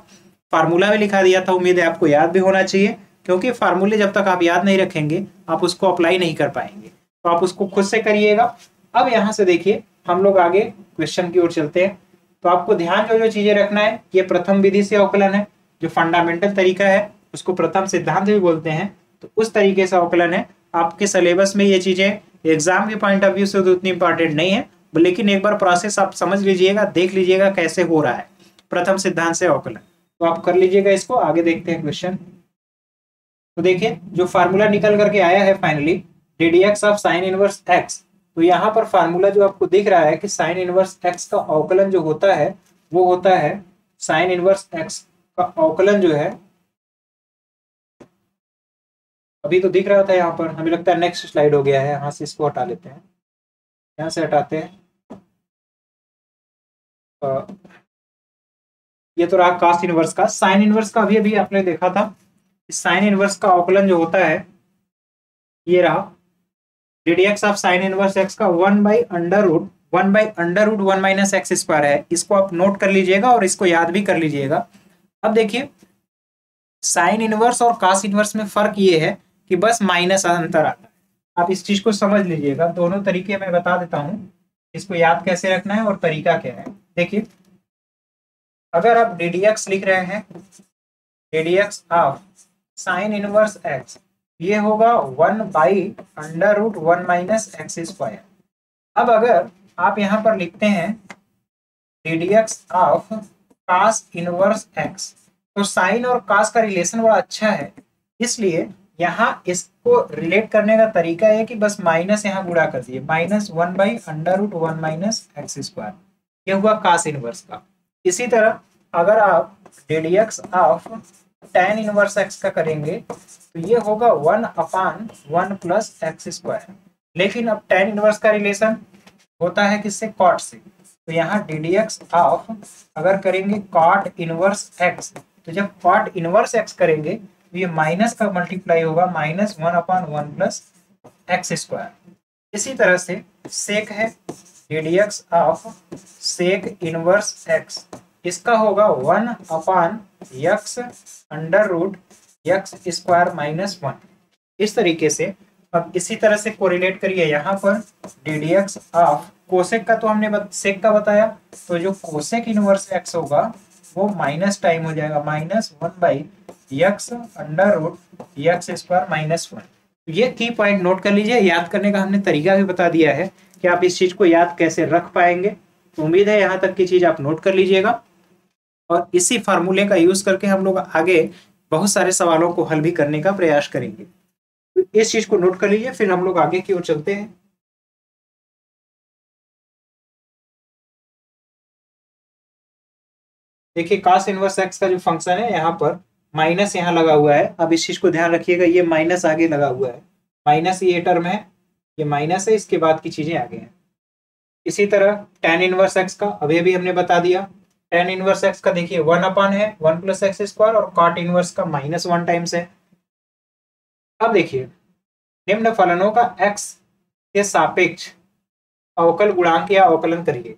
B: फार्मूला भी लिखा दिया था। उम्मीद है आपको याद भी होना चाहिए, क्योंकि फार्मूले जब तक आप याद नहीं रखेंगे आप उसको अप्लाई नहीं कर पाएंगे। तो आप उसको खुद से करिएगा। अब यहाँ से देखिए हम लोग आगे क्वेश्चन की ओर चलते हैं। तो आपको ध्यान जो जो चीजें रखना है, ये प्रथम विधि से अवकलन है, जो फंडामेंटल तरीका है उसको प्रथम सिद्धांत भी बोलते हैं। तो उस तरीके से अवकलन है। आपके सिलेबस में ये चीजें एग्जाम के पॉइंट ऑफ व्यू से तो उतनी इंपॉर्टेंट नहीं है, लेकिन एक बार प्रोसेस आप समझ लीजिएगा, देख लीजिएगा कैसे हो रहा है प्रथम सिद्धांत से अवकलन, तो आप कर लीजिएगा इसको। आगे देखते हैं क्वेश्चन। तो देखिए जो फार्मूला निकल करके आया है finally, ddx of sine inverse x। तो यहाँ पर फार्मूला जो आपको दिख रहा है कि साइन इनवर्स x का अवकलन जो होता है वो होता है साइन इनवर्स x का अवकलन जो है, अभी तो दिख रहा था यहाँ पर, हमें लगता है नेक्स्ट स्लाइड हो गया है, यहाँ से इसको हटा लेते हैं, यहाँ से हटाते हैं। ये तो रहा कास्ट इनवर्स का। साइन इनवर्स का अभी अभी आपने देखा था, साइन इनवर्स का अवकलन जो होता है ये रहा ddx of sine inverse x का 1 by under root 1 minus x square है। इसको आप नोट कर लीजिएगा और इसको याद भी कर लीजिएगा। अब देखिए साइन इनवर्स और कास इनवर्स में फर्क ये है कि बस माइनस अंतर आता है। आप इस चीज को समझ लीजिएगा, दोनों तरीके मैं बता देता हूं, इसको याद कैसे रखना है और तरीका क्या है। देखिए अगर आप ddx लिख रहे हैं, ddx of sine inverse x, ये होगा 1 by under root 1 minus x square. अब अगर आप यहाँ पर लिखते हैं ddx of cos inverse x, तो साइन और कास का रिलेशन बड़ा अच्छा है, इसलिए यहाँ इसको रिलेट करने का तरीका है कि बस माइनस यहाँ गुणा कर दिए, minus 1 by under root 1 minus x square, ये हुआ कास इनवर्स का। इसी तरह अगर आप ddx of tan inverse x का करेंगे तो ये होगा 1 अपान 1 प्लस एक्स स्क्वायर। लेकिन अब tan इनवर्स का रिलेशन होता है किससे, कॉट से, तो यहाँ ddx ऑफ अगर करेंगे कॉट इनवर्स x, तो जब कॉट इनवर्स x करेंगे तो ये माइनस का मल्टीप्लाई होगा, minus 1 upon 1 plus x square. इसी तरह से सेक है ddx of sec inverse x, इसका होगा 1 upon x under root x square minus 1। इस तरीके से अब इसी तरह से कोरिलेट करिए यहाँ पर ddx ऑफ कोसेक का, तो हमने सेक का बताया, तो जो कोसेक इनवर्स x होगा वो माइनस टाइम हो जाएगा, minus 1 by x under root x square minus 1। ये की पॉइंट नोट कर लीजिए। याद करने का हमने तरीका भी बता दिया है कि आप इस चीज को याद कैसे रख पाएंगे। उम्मीद है यहाँ तक की चीज आप नोट कर लीजिएगा और इसी फार्मूले का यूज करके हम लोग आगे बहुत सारे सवालों को हल भी करने का प्रयास करेंगे। तो इस चीज को नोट कर लीजिए, फिर हम लोग आगे की ओर चलते हैं। देखिए cos इनवर्स एक्स का जो फंक्शन है यहाँ पर माइनस यहाँ लगा हुआ है। अब इस चीज को ध्यान रखिएगा, ये माइनस आगे लगा हुआ है, माइनस ये टर्म है, ये माइनस है, इसके बाद की चीजें आगे हैं। इसी तरह tan इनवर्स एक्स का अभी भी हमने बता दिया। tan इनवर्स एक्स का देखिए 1 अपान है 1 प्लस एक्स स्क्वायर और cot इनवर्स का -1 टाइम्स है। अब देखिए निम्न फलनों का x के सापेक्ष अवकल गुणांक या अवकलन करिए।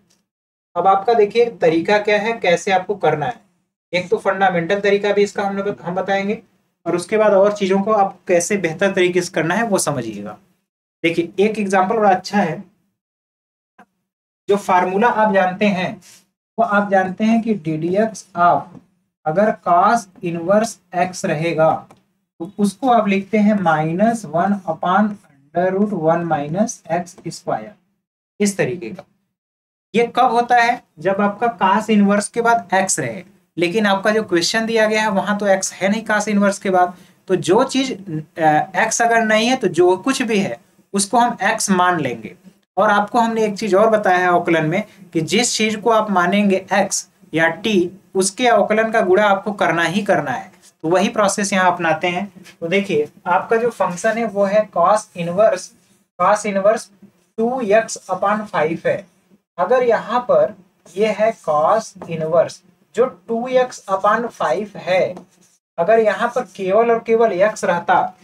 B: अब आपका देखिए तरीका क्या है, कैसे आपको करना है। एक तो फंडामेंटल तरीका भी इसका हम बताएंगे और उसके बाद और चीजों को आप कैसे बेहतर तरीके से करना है वो समझिएगा। देखिए एक एग्जांपल बड़ा अच्छा है। जो फार्मूला आप जानते हैं वो आप जानते हैं कि ddx ऑफ अगर cos इनवर्स x रहेगा तो उसको आप लिखते हैं -1 upon under root 1 minus x square, इस तरीके का। ये कब होता है? जब आपका cos इनवर्स के बाद x रहे, लेकिन आपका जो क्वेश्चन दिया गया है वहां तो x है नहीं cos इनवर्स के बाद। तो जो चीज x अगर नहीं है तो जो कुछ भी है उसको हम x मान लेंगे। और आपको हमने एक चीज और बताया है अवकलन में कि जिस चीज को आप मानेंगे x या t उसके अवकलन का गुणा आपको करना ही करना है। तो वही प्रोसेस यहाँ अपनाते हैं। तो देखिए आपका जो फंक्शन है वो है cos इनवर्स 2x अपान 5 है। अगर यहाँ पर ये है cos इनवर्स जो 2x अपान 5 है, अगर यहाँ पर केवल और केवल x रहता,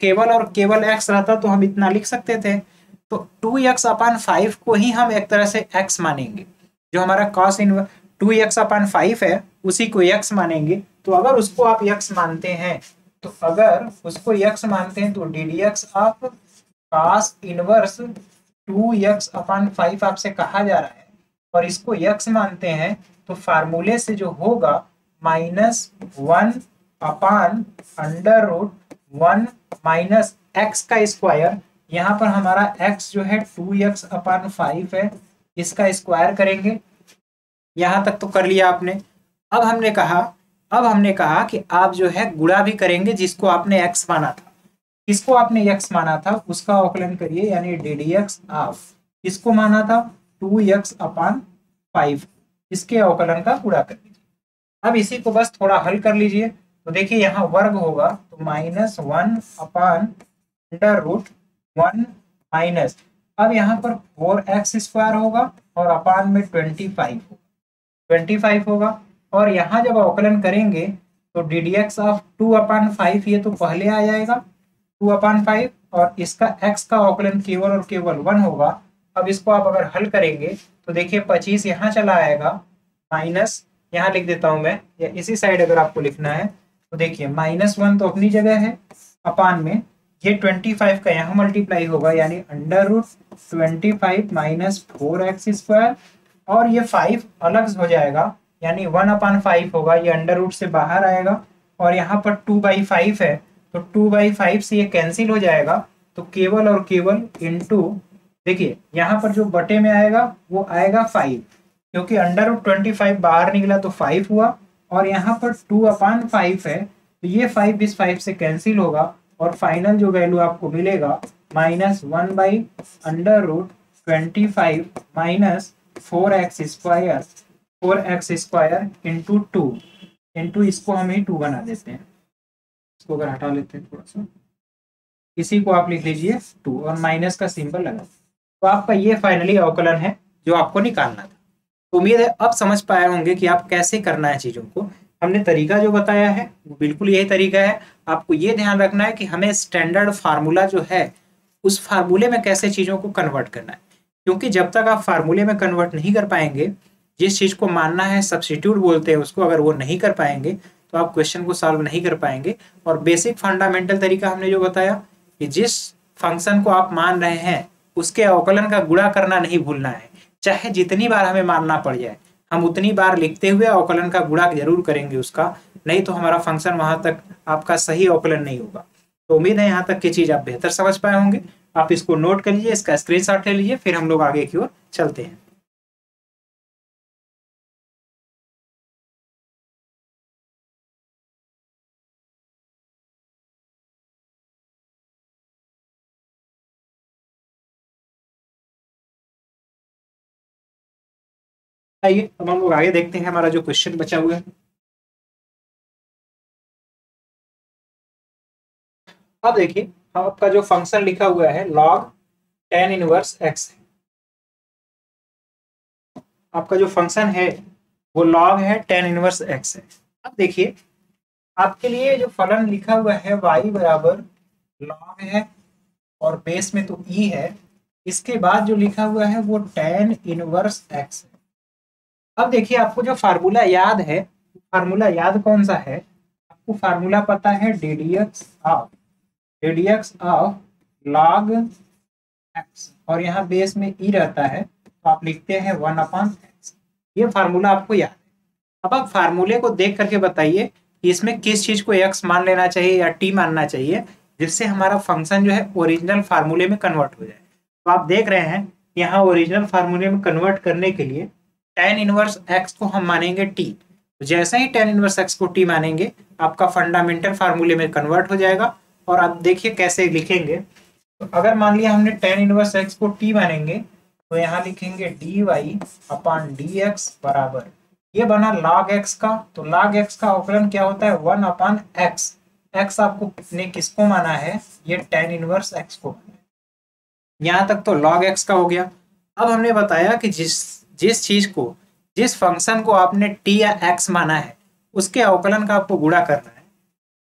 B: केवल और केवल x रहता तो हम इतना लिख सकते थे। तो 2x अपान 5 को ही हम एक तरह से x मानेंगे। जो हमारा cos इनवर्स 2x अपान 5 है उसी को x मानेंगे। तो अगर उसको आप x मानते हैं तो ddx of cos inverse 2x अपान 5 आपसे कहा जा रहा है और इसको x मानते हैं तो फार्मूले से जो होगा -1 upon under root 1 minus x का स्क्वायर। यहाँ पर हमारा x जो है 2x अपान 5 है, इसका स्क्वायर करेंगे। यहाँ तक तो कर लिया आपने। अब हमने कहा कि आप जो है गुणा भी करेंगे जिसको आपने x माना था। किसको आपने x माना था उसका अवकलन करिए, यानी ddx ऑफ किसको माना था 2x अपान 5, इसके अवकलन का गुणा कर लीजिए। अब इसी को बस थोड़ा हल कर लीजिए। तो देखिए यहाँ वर्ग होगा तो -1 अपान अंडर रूट 1 माइनस, अब यहाँ पर 4x स्क्वायर होगा और अपान में 25 होगा। और यहाँ जब अवकलन करेंगे तो ddx ऑफ 2 अपान 5 ये तो पहले आ जाएगा 2 अपान 5 और इसका x का अवकलन केवल और केवल 1 होगा। अब इसको आप अगर हल करेंगे तो देखिए 25 यहाँ चला आएगा, माइनस यहाँ लिख देता हूं मैं, या इसी साइड अगर आपको लिखना है तो देखिए -1 तो अपनी जगह है, अपान में ये 25 का यहाँ मल्टीप्लाई होगा यानी under root 25 minus 4x square, और ये 5 अलग हो जाएगा यानी 1 अपान 5 होगा, ये अंडर रूट से बाहर आएगा और यहाँ पर 2/5 है तो 2/5 से ये कैंसिल हो जाएगा। तो केवल और केवल इनटू, देखिए यहाँ पर जो बटे में आएगा वो आएगा 5, क्योंकि अंडर रूट 25 बाहर निकला तो 5 हुआ और यहाँ पर 2 अपान 5 है तो ये 5 इस 5 से कैंसिल होगा और फाइनल जो वैल्यू आपको मिलेगा -1 by under root 25 minus 4x square into 2 into इसको हम ही 2 बना देते हैं, इसको अगर हटा लेते हैं थोड़ा सा, इसी को आप लिख लीजिए 2 और माइनस का सिंबल लगा। तो आपका ये फाइनली अवकलन है जो आपको निकालना था। तो उम्मीद है अब समझ पाए होंगे कि आप कैसे करना है चीजों को। हमने तरीका जो बताया है वो बिल्कुल यही तरीका है। आपको ये ध्यान रखना है कि हमें स्टैंडर्ड फार्मूला जो है उस फार्मूले में कैसे चीजों को कन्वर्ट करना है, क्योंकि जब तक आप फार्मूले में कन्वर्ट नहीं कर पाएंगे, जिस चीज को मानना है सब्स्टिट्यूट बोलते हैं उसको, अगर वो नहीं कर पाएंगे तो आप क्वेश्चन को सॉल्व नहीं कर पाएंगे। और बेसिक फंडामेंटल तरीका हमने जो बताया कि जिस फंक्शन को आप मान रहे हैं उसके अवकलन का गुणा करना नहीं भूलना है, चाहे जितनी बार हमें मानना पड़ जाए। हम उतनी बार लिखते हुए अवकलन का गुणा जरूर करेंगे उसका, नहीं तो हमारा फंक्शन वहां तक आपका सही अवकलन नहीं होगा। तो उम्मीद है यहाँ तक की चीज आप बेहतर समझ पाए होंगे। आप इसको नोट कर लीजिए, इसका स्क्रीनशॉट ले लीजिए, फिर हम लोग आगे की ओर चलते हैं। आइए अब हम लोग आगे देखते हैं हमारा जो क्वेश्चन बचा हुआ है। अब देखिए आपका जो फंक्शन लिखा हुआ है log tan इनवर्स x है। आपका जो फंक्शन है वो log है tan इनवर्स x है। अब देखिए आपके लिए जो फलन लिखा हुआ है y बराबर log है और बेस में तो e है, इसके बाद जो लिखा हुआ है वो tan इनवर्स x है। अब देखिए आपको जो फार्मूला याद है, फार्मूला याद कौन सा है? आपको फार्मूला पता है ddx ऑफ log x, और यहाँ बेस में e रहता है तो आप लिखते हैं 1/x। ये फार्मूला आपको याद है। अब आप फार्मूले को देख करके बताइए कि इसमें किस चीज को x मान लेना चाहिए या t मानना चाहिए, जिससे हमारा फंक्शन जो है ओरिजिनल फार्मूले में कन्वर्ट हो जाए। तो आप देख रहे हैं यहाँ ओरिजिनल फार्मूले में कन्वर्ट करने के लिए tan इनवर्स x को हम मानेंगे t। तो जैसे ही tan इनवर्स x को t मानेंगे आपका फंडामेंटल फार्मूले में कन्वर्ट हो जाएगा। और आप देखिए कैसे लिखेंगे। तो अगर मान लिया हमने tan इनवर्स x को t मानेंगे तो यहाँ लिखेंगे dy/dx बराबर, ये बना log x का। तो log x का अवकलन क्या होता है? 1/x। x आपको ने किसको माना है? ये tan इनवर्स x को। यहाँ तक तो log x का हो गया। अब हमने बताया कि जिस चीज को, जिस फंक्शन को आपने t या x माना है उसके अवकलन का आपको गुणा करना है।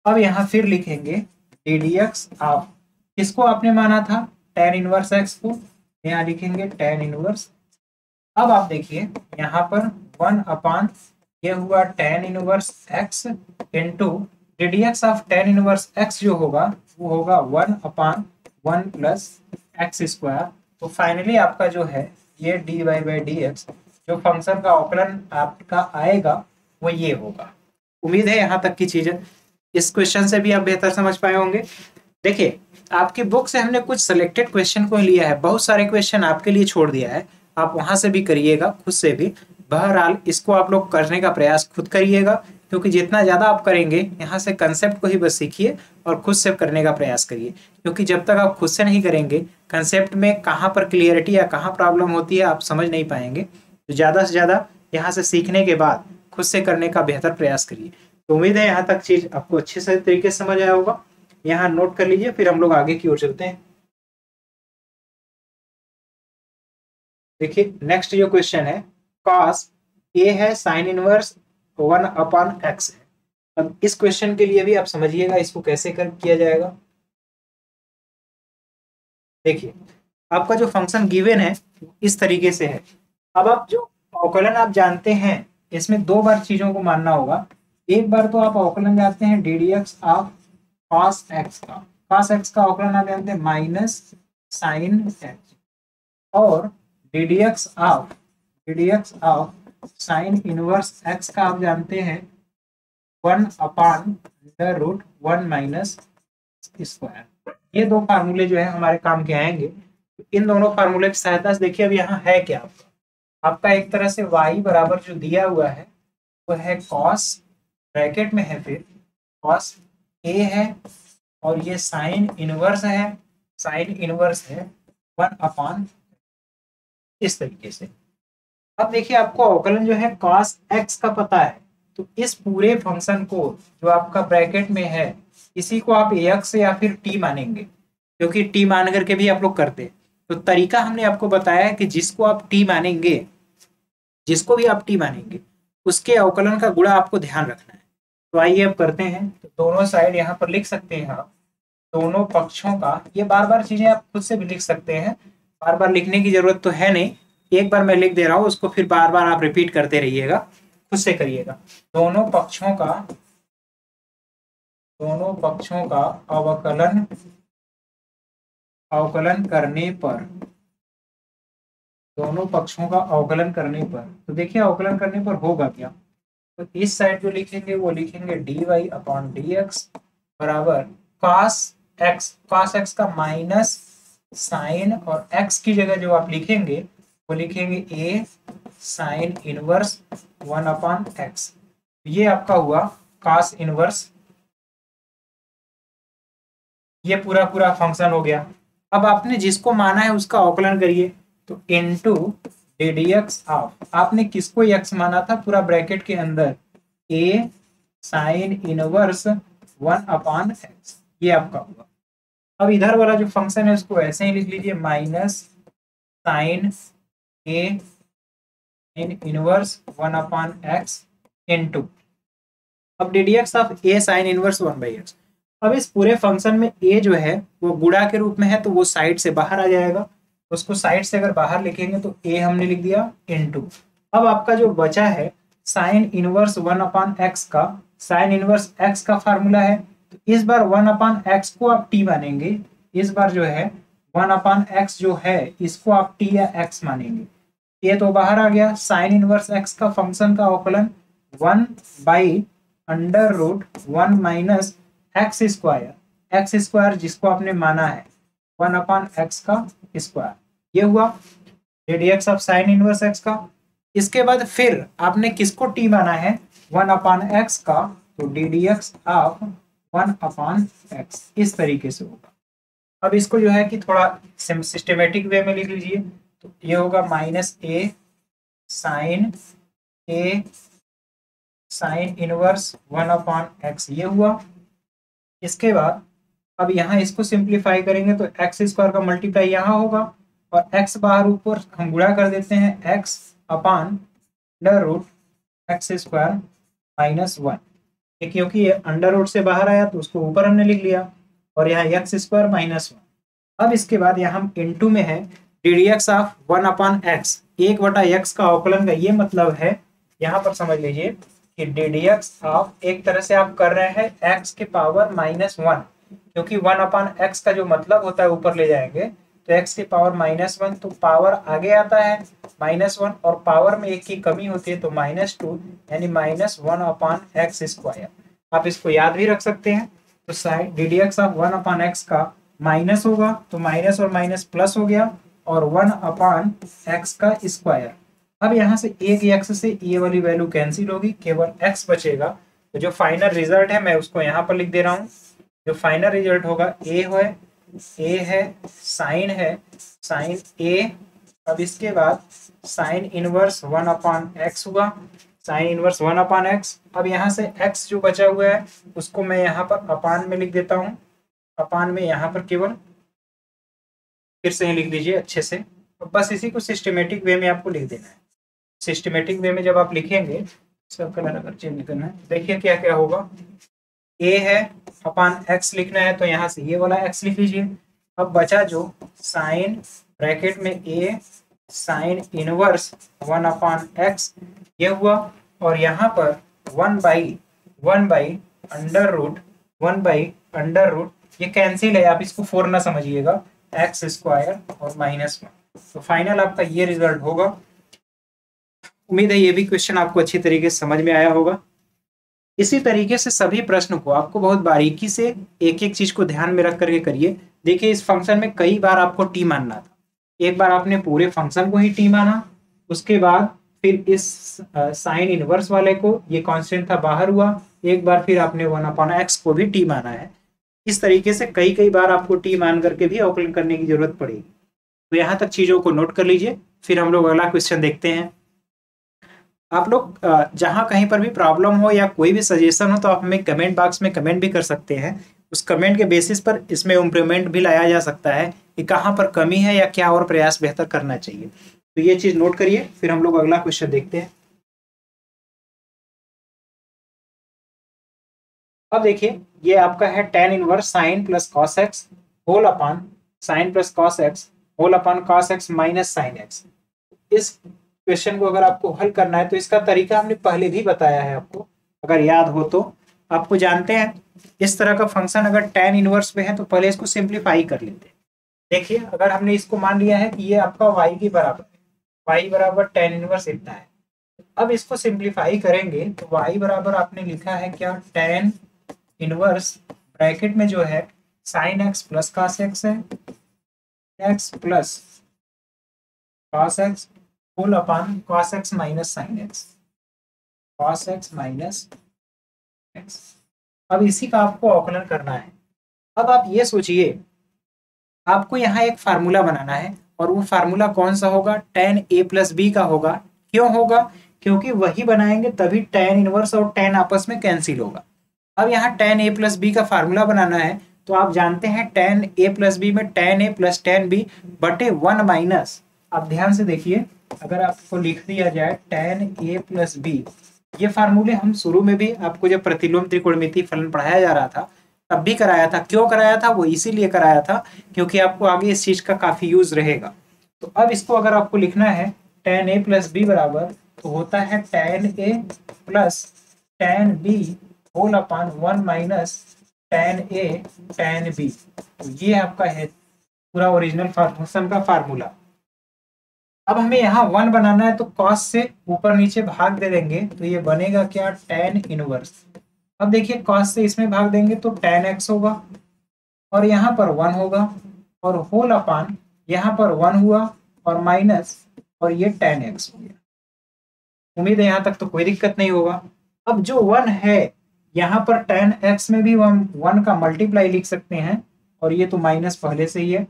B: अब यहाँ फिर लिखेंगे ddx ऑफ, किसको आपने माना था? tan इनवर्स x को। यहाँ लिखेंगे tan इनवर्स। अब आप देखिए यहाँ पर 1/, ये हुआ tan inverse x into ddx of tan inverse x जो होगा वो होगा 1/1 प्लस एक्स स्क्वायर। तो फाइनली आपका जो है ये dy/dx जो फंक्शन का अवकलन आपका आएगा वो ये होगा। उम्मीद है यहाँ तक की चीजें इस क्वेश्चन से भी आप बेहतर समझ पाए होंगे। देखिए आपकी बुक से हमने कुछ सिलेक्टेड क्वेश्चन को लिया है, बहुत सारे क्वेश्चन आपके लिए छोड़ दिया है, आप वहां से भी करिएगा खुद से भी। बहरहाल इसको आप लोग करने का प्रयास खुद करिएगा, क्योंकि जितना ज़्यादा आप करेंगे यहाँ से कंसेप्ट को ही बस सीखिए और खुद से करने का प्रयास करिए। क्योंकि जब तक आप खुद से नहीं करेंगे कंसेप्ट में कहाँ पर क्लियरिटी या कहाँ प्रॉब्लम होती है आप समझ नहीं पाएंगे। तो ज़्यादा से ज़्यादा यहाँ से सीखने के बाद खुद से करने का बेहतर प्रयास करिए। तो उम्मीद है यहाँ तक चीज़ आपको अच्छे से तरीके से समझ आया होगा। यहाँ नोट कर लीजिए, फिर हम लोग आगे की ओर चलते हैं। देखिए नेक्स्ट जो क्वेश्चन है cos a है sin इनवर्स 1/x है। अब इस क्वेश्चन के लिए भी आप समझिएगा इसको कैसे किया जाएगा। देखिए आपका जो फंक्शन गिवन है इस तरीके से है। अब आप जो अवकलन आप जानते हैं इसमें दो बार चीजों को मानना होगा। एक बार तो आप अवकलन जानते हैं ddx ऑफ cos x का, cos x का अवकलन आप जानते हैं माइनस sin x, और ddx of sin inverse x का आप जानते हैं 1/√1 माइनस स्क्वायर। ये दो फार्मूले जो है हमारे काम के आएंगे। इन दोनों फार्मूले की सहायता से देखिए अब यहाँ है क्या आपका एक तरह से y बराबर जो दिया हुआ है वो है cos, ब्रैकेट में है फिर cos a है, और ये sin इनवर्स है, sin इनवर्स है 1/, इस तरीके से। अब देखिए आपको अवकलन जो है cos x का पता है, तो इस पूरे फंक्शन को जो आपका ब्रैकेट में है इसी को आप ax या फिर t मानेंगे, क्योंकि t मान करके भी आप लोग करते हैं। तो तरीका हमने आपको बताया है कि जिसको आप t मानेंगे, जिसको भी आप t मानेंगे उसके अवकलन का गुणा आपको ध्यान रखना है। तो आइए अब करते हैं। तो दोनों साइड यहाँ पर लिख सकते हैं आप, दोनों पक्षों का। ये बार बार चीजें आप खुद से भी लिख सकते हैं, बार बार लिखने की जरूरत तो है नहीं। एक बार मैं लिख दे रहा हूं उसको फिर बार बार आप रिपीट करते रहिएगा, खुद से करिएगा। दोनों पक्षों का अवकलन करने पर दोनों पक्षों का अवकलन करने पर, तो देखिए अवकलन करने पर होगा क्या, तो इस साइड जो लिखेंगे वो लिखेंगे d y upon d x बराबर cos एक्स का माइनस साइन, और x की जगह जो आप लिखेंगे वो लिखेंगे a sine inverse 1 upon x. ये आपका हुआ cos इनवर्स, ये पूरा पूरा फंक्शन हो गया। अब आपने जिसको माना है उसका अवकलन करिए, तो into D d x of, आपने किसको x माना था पूरा ब्रैकेट के अंदर, a sine inverse 1 upon x, ये आपका हुआ। अब इधर वाला जो फंक्शन है उसको ऐसे ही लिख लीजिए, माइनस साइन ए इन इनवर्स 1 अपॉन एक्स इनटू, अब D d x of A sine inverse 1/x। अब इस पूरे फंक्शन में a जो है वो गुणा के रूप में है, तो वो साइड से बाहर आ जाएगा, उसको साइड से अगर बाहर लिखेंगे तो a हमने लिख दिया इनटू। अब आपका जो बचा है साइन इनवर्स 1 अपॉन एक्स का, साइन इनवर्स x का फार्मूला है, तो इस बार 1 अपॉन एक्स को आप t मानेंगे, इस बार जो है 1 अपॉन एक्स जो है इसको आप t या x मानेंगे। ये तो बाहर आ गया, साइन इनवर्स x का फंक्शन का अवकलन 1 by under root 1 minus x square जिसको आपने माना है 1 अपॉन एक्स का स्क्वायर, ये हुआ D x of sine inverse x का। इसके बाद फिर आपने किसको t माना है 1 अपॉन एक्स का, तो D d x of 1 upon x, इस तरीके से होगा। अब इसको जो है कि थोड़ा सिस्टमेटिक वे में लिख लीजिए, तो ये होगा माइनस ए साइन इनवर्स 1 अपॉन एक्स, ये हुआ। इसके बाद अब यहाँ इसको सिंप्लीफाई करेंगे तो एक्स स्क्वायर का मल्टीप्लाई यहाँ होगा, और एक्स बाहर ऊपर हम गुणा कर देते हैं, x upon under root x square minus 1, क्योंकि ये अंडर रूट से बाहर आया तो उसको ऊपर हमने लिख लिया, और यहाँ एक्स स्क्वायर माइनस 1। अब इसके बाद यहाँ हम इनटू में है D d x of 1 upon x, 1/x का अवकलन का ये मतलब है, यहाँ पर समझ लीजिए कि डी डी एक्स ऑफ, एक तरह से आप कर रहे हैं x के पावर -1, क्योंकि 1 अपॉन एक्स का जो मतलब होता है ऊपर ले जाएंगे तो x के पावर -1, तो पावर आगे आता है -1 और पावर में एक की कमी होती है तो -2, यानी -1 अपॉन एक्स स्क्वायर। आप इसको याद भी रख सकते हैं, तो sine d d x of 1 upon x का माइनस होगा, तो माइनस और माइनस प्लस हो गया, और 1 अपॉन एक्स का स्क्वायर। अब यहाँ से एक x से ये वाली वैल्यू कैंसिल होगी, केवल x बचेगा। तो जो फाइनल रिजल्ट है मैं उसको यहाँ पर लिख दे रहा हूँ, जो फाइनल रिजल्ट होगा a है साइन a। अब इसके बाद साइन इनवर्स 1 अपॉन एक्स हुआ, साइन इनवर्स 1 अपॉन एक्स। अब यहाँ से x जो बचा हुआ है उसको मैं यहाँ पर अपान में लिख देता हूँ, अपान में यहाँ पर केवल फिर से ही लिख दीजिए अच्छे से, बस इसी को सिस्टमेटिक वे में आपको लिख देना है। सिस्टमेटिक वे में जब आप लिखेंगे, सब कलर अगर चेंज करना है, देखिए क्या क्या होगा, a है अपॉन x लिखना है तो यहाँ से ये वाला x लिख लीजिए। अब बचा जो साइन ब्रैकेट में a sine inverse 1 upon x, ये हुआ, और यहाँ पर 1 बाई अंडर रूट ये कैंसिल है, आप इसको 4 ना समझिएगा, एक्स स्क्वायर और -1, तो फाइनल आपका ये रिजल्ट होगा। उम्मीद है ये भी क्वेश्चन आपको अच्छी तरीके से समझ में आया होगा। इसी तरीके से सभी प्रश्न को आपको बहुत बारीकी से एक एक चीज को ध्यान में रख करके करिए। देखिए इस फंक्शन में कई बार आपको टी मानना था, एक बार आपने पूरे फंक्शन को ही टी माना, उसके बाद फिर इस साइन इनवर्स वाले को, ये कांस्टेंट था बाहर हुआ, एक बार फिर आपने 1 अपॉन एक्स को भी टी माना है। इस तरीके से कई बार आपको टी मान करके भी अवकलन करने की जरूरत पड़ेगी। तो यहाँ तक चीजों को नोट कर लीजिए, फिर हम लोग अगला क्वेश्चन देखते हैं। आप लोग जहां कहीं पर भी प्रॉब्लम हो या कोई भी सजेशन हो तो आप हमें कमेंट बॉक्स में कमेंट भी कर सकते हैं, उस कमेंट के बेसिस पर इसमें इम्प्रूवमेंट भी लाया जा सकता है कि कहाँ पर कमी है या क्या और प्रयास बेहतर करना चाहिए। तो ये चीज नोट करिए, फिर हम लोग अगला क्वेश्चन देखते हैं। अब देखिए ये आपका है tan inverse sine plus cos x whole upon sine plus cos x whole upon cos x minus sine x. इस क्वेश्चन को अगर आपको हल करना है तो इसका तरीका हमने पहले भी बताया है आपको, अगर याद हो तो। आपको जानते हैं इस तरह का फंक्शन अगर tan इनवर्स में है तो पहले इसको सिंप्लीफाई कर लेते हैं। देखिए अगर हमने इसको मान लिया है कि ये आपका y के बराबर है, y बराबर टेन इनवर्स इतना है। अब इसको सिंप्लीफाई करेंगे तो y बराबर आपने लिखा है क्या, टेन इनवर्स ब्रैकेट में जो है sine x plus cos x है, x plus cos x whole upon cos x minus sine x, cos x minus x. अब इसी का आपको अवकलन करना है। अब आप ये सोचिए, आपको यहाँ एक फार्मूला बनाना है और वो फार्मूला कौन सा होगा, टेन ए प्लस बी का होगा। क्यों होगा, क्योंकि वही बनाएंगे तभी टेन इनवर्स और टेन आपस में कैंसिल होगा। अब यहाँ टेन ए प्लस बी का फार्मूला बनाना है तो आप जानते हैं टेन ए प्लस बी में टेन ए प्लस टेन बी बटे वन माइनस, आप ध्यान से देखिए, अगर आपको लिख दिया जाए टेन ए प्लस बी, ये फार्मूले हम शुरू में भी आपको जब प्रतिलोम त्रिकोणमिति फलन पढ़ाया जा रहा था तब भी कराया था। क्यों कराया था, वो इसीलिए कराया था क्योंकि आपको आगे इस चीज का काफी यूज रहेगा। तो अब इसको अगर आपको लिखना है टेन ए प्लस बी बराबर, तो होता है टेन ए plus tan B whole upon one minus tan ए टेन बी। तो ये आपका है पूरा ओरिजिनल फंक्शन का फार्मूला। अब हमें यहाँ वन बनाना है तो कॉस से ऊपर नीचे भाग दे देंगे तो ये बनेगा क्या, टेन इनवर्स। अब देखिए कॉस से इसमें भाग देंगे तो टेन एक्स होगा और यहाँ पर वन होगा और होल अपॉन यहाँ पर वन हुआ और माइनस और ये टेन एक्स हो गया। उम्मीद है यहाँ तक तो कोई दिक्कत नहीं होगा। अब जो वन है यहाँ पर टेन एक्स में भी हम वन का मल्टीप्लाई लिख सकते हैं और ये तो माइनस पहले से ही है।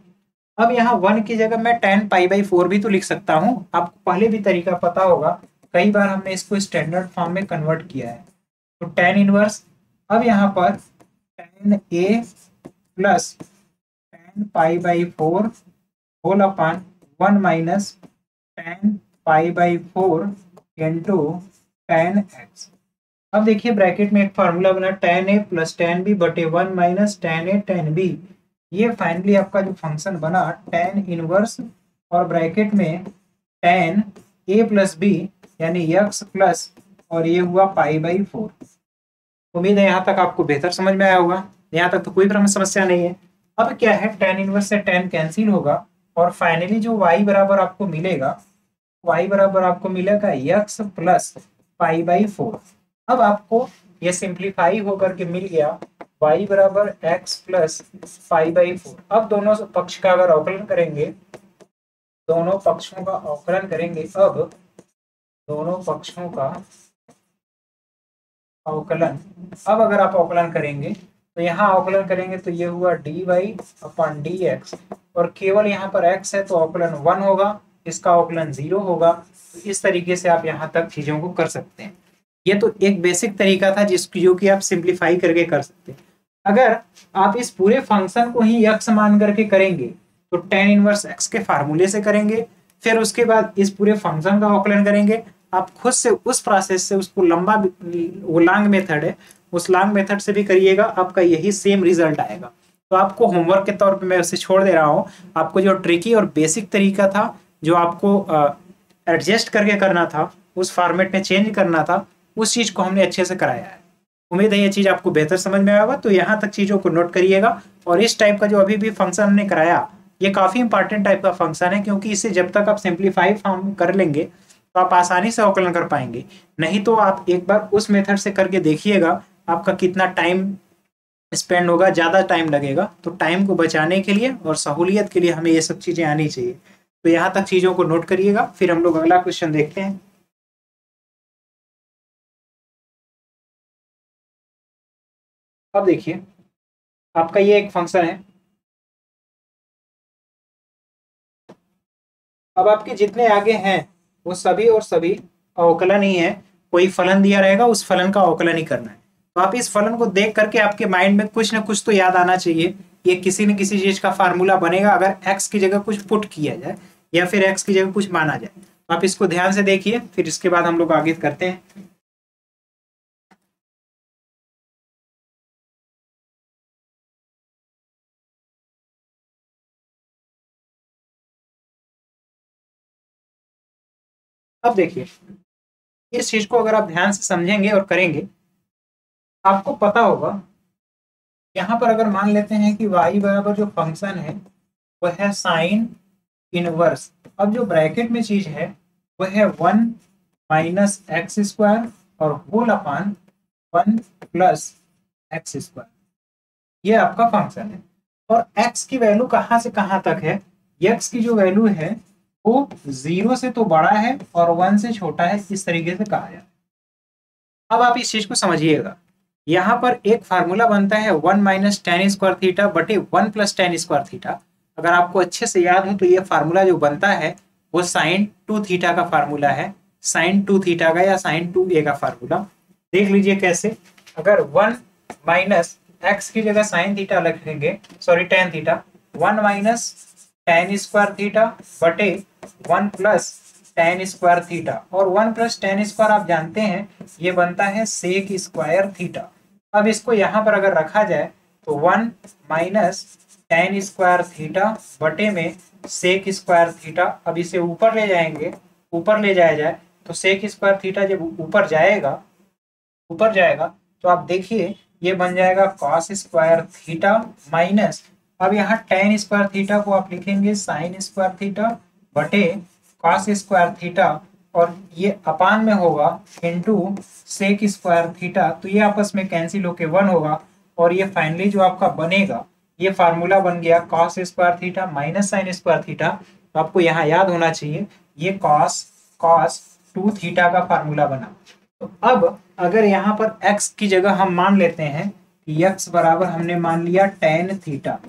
B: अब यहाँ वन की जगह मैं टेन पाई बाई फोर भी तो लिख सकता हूँ, आपको पहले भी तरीका पता होगा, कई बार हमने इसको स्टैंडर्ड फॉर्म में कन्वर्ट किया है। तो टेन इनवर्स, अब यहाँ पर tan A plus tan pi by four whole upon one minus tan pi by four into tan x. अब देखिए ब्रैकेट में एक फार्मूला बना टेन ए प्लस टेन बी बटे वन माइनस टेन ए टेन बी। ये फाइनली आपका जो फंक्शन बना टेन इनवर्स और ब्रैकेट में टेन ए प्लस बी यानी एक्स प्लस और ये हुआ पाई बाई फोर। उम्मीद है यहाँ तक आपको बेहतर समझ में आया होगा, यहाँ तक तो कोई समस्या नहीं है। अब क्या है, टेन इनवर्स से टेन कैंसिल होगा और फाइनली जो y बराबर आपको मिलेगा, y बराबर आपको मिलेगा x plus pi by four. अब आपको ये सिंप्लीफाई होकर के मिल गया y बराबर x plus pi by four. अब दोनों पक्ष का अगर अवकलन करेंगे, दोनों पक्षों का अवकलन करेंगे, अब दोनों पक्षों का अवकलन, अब अगर आप अवकलन करेंगे तो यहाँ अवकलन करेंगे तो ये हुआ d y upon d x और केवल यहाँ पर x है तो अवकलन वन होगा, इसका अवकलन जीरो होगा। तो इस तरीके से आप यहाँ तक चीजों को कर सकते हैं। ये तो एक बेसिक तरीका था जो कि आप सिंप्लीफाई करके कर सकते हैं। अगर आप इस पूरे फंक्शन को ही x मान करके करेंगे तो टेन इनवर्स x के फार्मूले से करेंगे, फिर उसके बाद इस पूरे फंक्शन का अवकलन करेंगे। आप खुद से उस प्रोसेस से उसको लंबा, वो लॉन्ग मेथड है, उस लॉन्ग मेथड से भी करिएगा, आपका यही सेम रिजल्ट आएगा। तो आपको होमवर्क के तौर पे मैं उसे छोड़ दे रहा हूँ। आपको जो ट्रिकी और बेसिक तरीका था जो आपको एडजस्ट करके करना था, उस फॉर्मेट में चेंज करना था, उस चीज को हमने अच्छे से कराया है। उम्मीद है ये चीज आपको बेहतर समझ में आया होगा। तो यहाँ तक चीजों को नोट करिएगा। और इस टाइप का जो अभी भी फंक्शन हमने कराया, ये काफी इंपॉर्टेंट टाइप का फंक्शन है, क्योंकि इसे जब तक आप सिंप्लीफाई फॉर्म कर लेंगे तो आप आसानी से अवकलन कर पाएंगे। नहीं तो आप एक बार उस मेथड से करके देखिएगा, आपका कितना टाइम स्पेंड होगा, ज्यादा टाइम लगेगा। तो टाइम को बचाने के लिए और सहूलियत के लिए हमें ये सब चीजें आनी चाहिए। तो यहाँ तक चीजों को नोट करिएगा। फिर हम लोग अगला क्वेश्चन देखते हैं। अब देखिए आपका ये एक फंक्शन है। अब आपके जितने आगे हैं वो सभी और सभी अवकलन ही है। कोई फलन दिया रहेगा, उस फलन का अवकलन ही करना है। तो आप इस फलन को देख करके आपके माइंड में कुछ ना कुछ तो याद आना चाहिए। ये किसी न किसी चीज का फार्मूला बनेगा अगर x की जगह कुछ पुट किया जाए या फिर x की जगह कुछ माना जाए। तो आप इसको ध्यान से देखिए, फिर इसके बाद हम लोग आगे करते हैं। अब देखिए इस चीज को अगर आप ध्यान से समझेंगे और करेंगे, आपको पता होगा यहाँ पर अगर मान लेते हैं कि y बराबर जो फंक्शन है वह है साइन इनवर्स। अब जो ब्रैकेट में चीज है वो है 1 माइनस एक्स स्क्वायर और whole upon 1 plus x square. ये आपका फंक्शन है। और x की वैल्यू कहाँ से कहाँ तक है? x की जो वैल्यू है वो 0 से तो बड़ा है और 1 से छोटा है, इस तरीके से कहा जाए। अब आप इस चीज को समझिएगा, यहाँ पर एक फार्मूला बनता है 1 माइनस टेन स्क्वायर थीटा बटे 1 प्लस टेन स्क्वायर थीटा। अगर आपको अच्छे से याद हो तो ये फार्मूला जो बनता है वो साइन 2 थीटा का फार्मूला है, साइन 2 थीटा का या साइन 2a का फार्मूला। देख लीजिए कैसे। अगर 1 माइनस एक्स की जगह साइन थीटा रखेंगे, sorry tan theta, 1 minus ten square theta बटे 1 प्लस टेन स्क्वायर थीटा, और 1 प्लस टेन स्क्वायर आप जानते हैं ये बनता है सेक स्क्वायर थीटा। अब इसको यहाँ पर अगर रखा जाए तो 1 माइनस टेन स्क्वायर थीटा बटे में सेक स्क्वायर थीटा। अब इसे ऊपर ले जाएंगे, ऊपर ले जाया जाए तो सेक स्क्वायर थीटा जब ऊपर जाएगा तो आप देखिए ये बन जाएगा कॉस स्क्वायर थीटा माइनस, अब यहाँ टेन स्क्वायर थीटा को आप लिखेंगे साइन स्क्वायर थीटा बटे कॉस स्क्वायर थीटा, और ये अपान में होगा इनटू सेक स्क्वायर थीटा। तो ये आपस में कैंसिल होके 1 होगा, और ये फाइनली जो आपका बनेगा ये फार्मूला बन गया cos square theta minus sine square theta. तो आपको यहाँ याद होना चाहिए ये कॉस 2 थीटा का फार्मूला बना। तो अब अगर यहाँ पर x की जगह हम मान लेते हैं कि x बराबर हमने मान लिया टेन थीटा,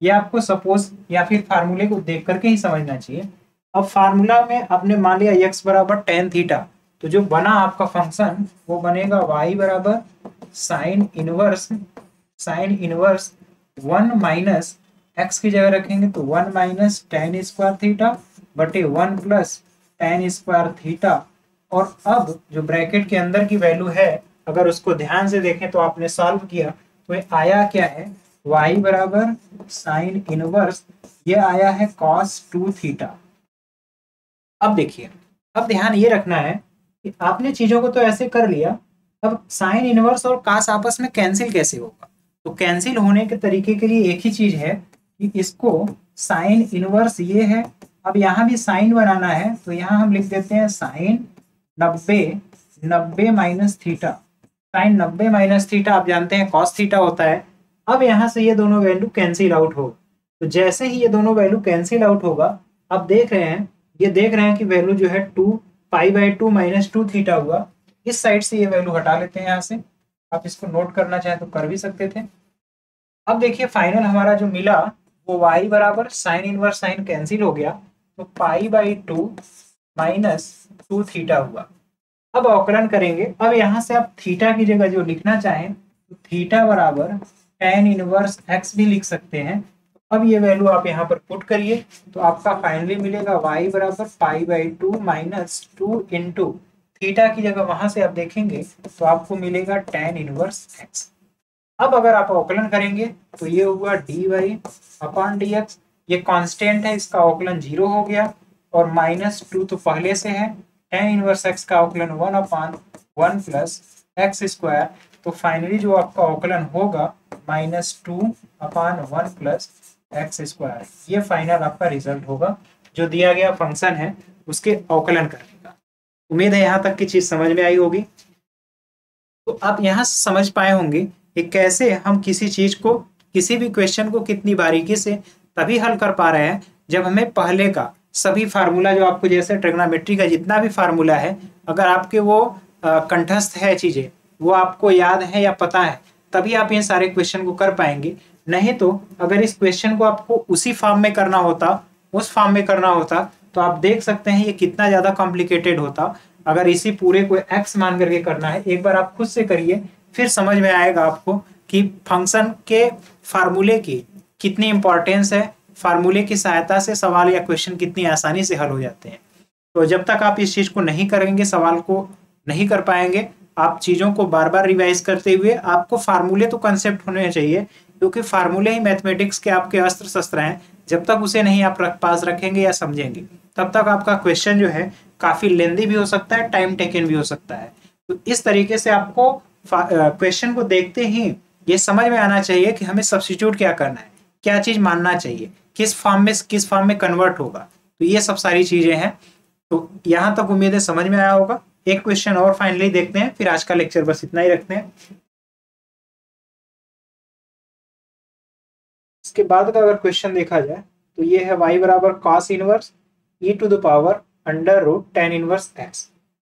B: ये आपको सपोज या फिर फार्मूले को देख करके ही समझना चाहिए। अब फार्मूला में आपने मान लिया x बराबर टेन थीटा, तो जो बना आपका फंक्शन वो बनेगा y बराबर साइन इनवर्स 1 माइनस एक्स की जगह रखेंगे तो 1 माइनस टेन स्क्वायर थीटा बटे 1 प्लस टेन स्क्वायर थीटा। और अब जो ब्रैकेट के अंदर की वैल्यू है अगर उसको ध्यान से देखें तो आपने सॉल्व किया तो ये आया क्या है, y बराबर साइन इनवर्स, ये आया है cos 2 थीटा। अब देखिए, अब ध्यान ये रखना है कि आपने चीजों को तो ऐसे कर लिया, अब साइन इनवर्स और cos आपस में कैंसिल कैसे होगा? तो कैंसिल होने के तरीके के लिए एक ही चीज है कि इसको साइन इनवर्स ये है, अब यहाँ भी साइन बनाना है तो यहाँ हम लिख देते हैं sine 90 minus theta. Sine 90 minus theta आप जानते हैं कॉस थीटा होता है। अब यहाँ से ये दोनों वैल्यू कैंसिल आउट होगा, तो जैसे ही ये दोनों वैल्यू कैंसिल आउट होगा आप देख रहे हैं कि वैल्यू जो है 2 पाई बाई 2 माइनस 2 थीटा हुआ। इस साइड से ये वैल्यू हटा लेते हैं, यहाँ से आप इसको नोट करना चाहें तो कर भी सकते थे। अब देखिए फाइनल हमारा जो मिला वो y बराबर साइन इनवर्स साइन कैंसिल हो गया तो पाई बाई 2 माइनस 2 थीटा हुआ। अब अवकलन करेंगे, अब यहाँ से आप थीटा की जगह जो लिखना चाहें तो थीटा बराबर टेन इनवर्स x भी लिख सकते हैं। अब ये वैल्यू आप यहाँ पर पुट करिए तो आपका फाइनली मिलेगा y बराबर pi by 2 minus 2 into theta की जगह वहां से आप देखेंगे तो आपको मिलेगा टेन इनवर्स x। अब अगर आप अवकलन करेंगे तो ये हुआ dy अपॉन dx, ये कांस्टेंट है इसका अवकलन 0 हो गया, और माइनस 2 तो पहले से है, टेन इनवर्स x का अवकलन 1 अपॉन 1 प्लस एक्स स्क्वायर। तो फाइनली जो आपका अवकलन होगा minus 2 upon 1 plus x square. ये फाइनल आपका रिजल्ट होगा जो दिया गया फंक्शन है उसके अवकलन करने का। उम्मीद है यहाँ तक की चीज समझ में आई होगी। तो आप यहाँ समझ पाए होंगे कि कैसे हम किसी चीज को, किसी भी क्वेश्चन को कितनी बारीकी से तभी हल कर पा रहे हैं जब हमें पहले का सभी फार्मूला, जो आपको जैसे ट्रिग्नोमेट्री का जितना भी फार्मूला है, अगर आपके वो कंठस्थ है चीजें, वो आपको याद है या पता है, तभी आप ये सारे क्वेश्चन को कर पाएंगे। नहीं तो अगर इस क्वेश्चन को आपको उसी फॉर्म में करना होता, उस फॉर्म में करना होता, तो आप देख सकते हैं ये कितना ज्यादा कॉम्प्लिकेटेड होता। अगर इसी पूरे को x मान करके करना है, एक बार आप खुद से करिए, फिर समझ में आएगा आपको कि फंक्शन के फार्मूले की कितनी इंपॉर्टेंस है, फार्मूले की सहायता से सवाल या क्वेश्चन कितनी आसानी से हल हो जाते हैं। तो जब तक आप इस चीज को नहीं करेंगे, सवाल को नहीं कर पाएंगे, आप चीजों को बार बार रिवाइज करते हुए, आपको फार्मूले तो कंसेप्ट होने चाहिए, क्योंकि फार्मूले ही मैथमेटिक्स के आपके अस्त्र शस्त्र हैं। जब तक उसे नहीं आप पास रखेंगे या समझेंगे, तब तक आपका क्वेश्चन जो है काफी लेंदी भी हो सकता है, टाइम टेकन भी हो सकता है। तो इस तरीके से आपको क्वेश्चन को देखते ही ये समझ में आना चाहिए कि हमें सब्स्टिट्यूट क्या करना है, क्या चीज मानना चाहिए, किस फॉर्म में कन्वर्ट होगा। तो ये सब सारी चीजें हैं। तो यहाँ तक उम्मीद है समझ में आया होगा। एक क्वेश्चन और फाइनली देखते हैं, फिर आज का लेक्चर बस इतना ही रखते हैं। इसके बाद का अगर क्वेश्चन देखा जाए तो ये है y बराबर cos inverse e to the power under root tan inverse x।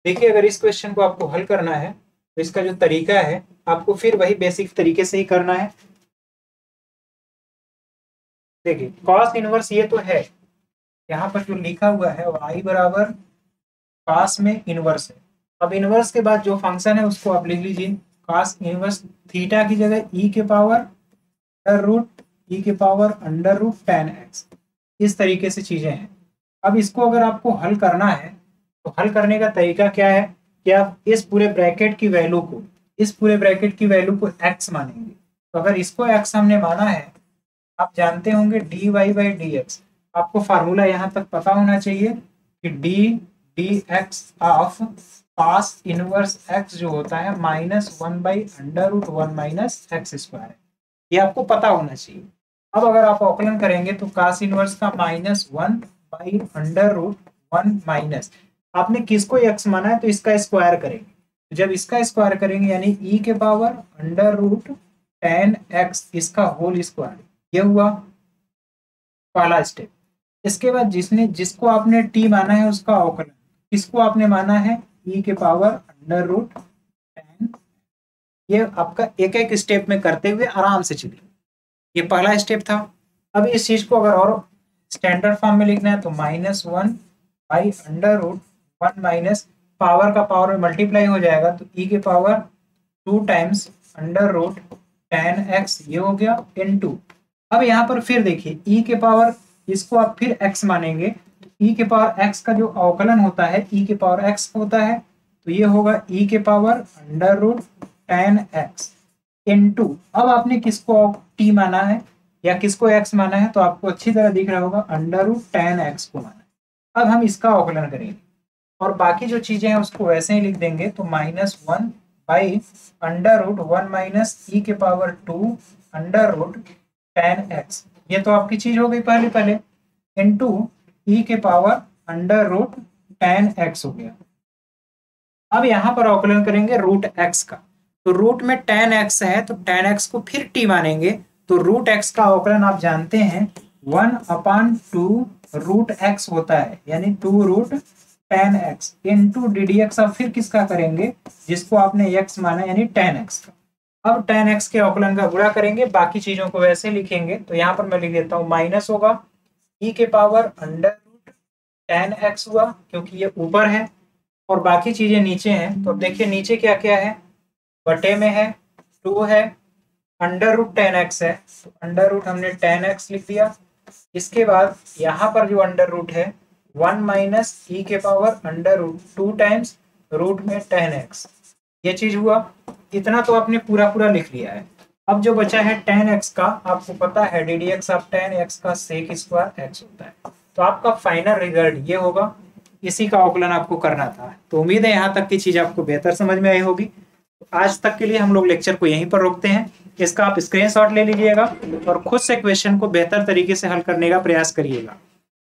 B: देखिए अगर इस क्वेश्चन को आपको हल करना है तो इसका जो तरीका है आपको फिर वही बेसिक तरीके से ही करना है। देखिए cos इनवर्स ये तो है, यहाँ पर जो लिखा हुआ है y बराबर cos में इनवर्स है। अब इनवर्स के बाद जो फंक्शन है उसको आप लिख लीजिए cos इनवर्स थीटा की जगह e के power under root tan x। इस तरीके से चीजें हैं। अब इसको अगर आपको हल करना है तो हल करने का तरीका क्या है कि आप इस पूरे ब्रैकेट की वैल्यू को x मानेंगे। तो अगर इसको x हमने माना है, आप जानते होंगे dy बाई dx, आपको फार्मूला यहाँ तक पता होना चाहिए कि dx of cos inverse x जो होता है -1 by under root 1 minus x square है, ये आपको पता होना चाहिए। अब अगर आप अवकलन करेंगे तो cos इनवर्स का -1 बाई अंडर रूट 1 माइनस, आपने किसको x माना है तो इसका स्क्वायर करेंगे। तो जब इसका स्क्वायर करेंगे यानी e के power under root tan x इसका होल स्क्वायर, ये हुआ पहला स्टेप। इसके बाद जिसको आपने t माना है उसका अवकलन, किसको आपने माना है e के पावर अंडर रूट tan। ये आपका एक एक स्टेप में करते हुए आराम से चलिए, ये पहला स्टेप था। अब इस चीज को अगर और स्टैंडर्ड फॉर्म में लिखना है तो -1 by under root 1 minus power का पावर में मल्टीप्लाई हो जाएगा तो e के power 2 times under root tan x, ये हो गया * अब यहाँ पर फिर देखिए e के पावर, इसको आप फिर x मानेंगे तो e के पावर x का जो अवकलन होता है e के पावर x होता है, तो ये होगा e के power under root tan x * अब आपने किसको t माना है या किसको x माना है तो आपको अच्छी तरह दिख रहा होगा अंडर रूट tan x को माना है। अब हम इसका अवकलन करेंगे और बाकी जो चीजें हैं उसको वैसे ही लिख देंगे तो -1 by under root 1 minus e के power 2 under root tan x, ये तो आपकी चीज हो गई पहले * e के power under root tan x हो गया। अब यहाँ पर अवकलन करेंगे रूट x का, तो रूट में tan x है तो tan x को फिर t मानेंगे तो रूट x का अवकलन आप जानते हैं 1/2 रूट x होता है, यानी 2 रूट tan x * ddx। अब फिर किसका करेंगे जिसको आपने x माना यानी tan x का। अब tan x के अवकलन का गुणा करेंगे, बाकी चीजों को वैसे लिखेंगे तो यहाँ पर मैं लिख देता हूँ माइनस होगा e के power under root tan x हुआ क्योंकि ये ऊपर है और बाकी चीजें नीचे हैं। तो अब देखिए नीचे क्या क्या है, बटे में है 2 है, अंडर रूट tan x है तो अंडर रूट हमने tan x लिख दिया। इसके बाद यहाँ पर जो अंडर रूट है 1 माइनस e के power under root 2 times root में tan x, ये चीज हुआ। इतना तो आपने पूरा लिख लिया है। अब जो बचा है tan x का, आपको पता है ddx ऑफ tan x का सेक स्क्वायर x होता है, तो आपका फाइनल रिजल्ट ये होगा। इसी का अवकलन आपको करना था। तो उम्मीद है यहाँ तक की चीज आपको बेहतर समझ में आई होगी। तो आज तक के लिए हम लोग लेक्चर को यहीं पर रोकते हैं। इसका आप स्क्रीनशॉट ले लीजिएगा और खुद से क्वेश्चन को बेहतर तरीके से हल करने का प्रयास करिएगा।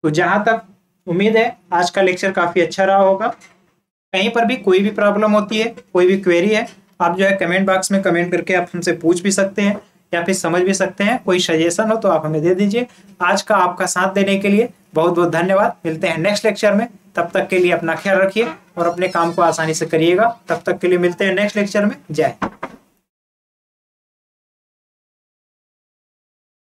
B: तो जहां तक उम्मीद है आज का लेक्चर काफी अच्छा रहा होगा। कहीं पर भी कोई भी प्रॉब्लम होती है, कोई भी क्वेरी है, आप जो है कमेंट बॉक्स में कमेंट करके आप हमसे पूछ भी सकते हैं या फिर समझ भी सकते हैं। कोई सजेशन हो तो आप हमें दे दीजिए। आज का आपका साथ देने के लिए बहुत बहुत धन्यवाद। मिलते हैं नेक्स्ट लेक्चर में, तब तक के लिए अपना ख्याल रखिए और अपने काम को आसानी से करिएगा। तब तक के लिए मिलते हैं नेक्स्ट लेक्चर में। जय हिंद।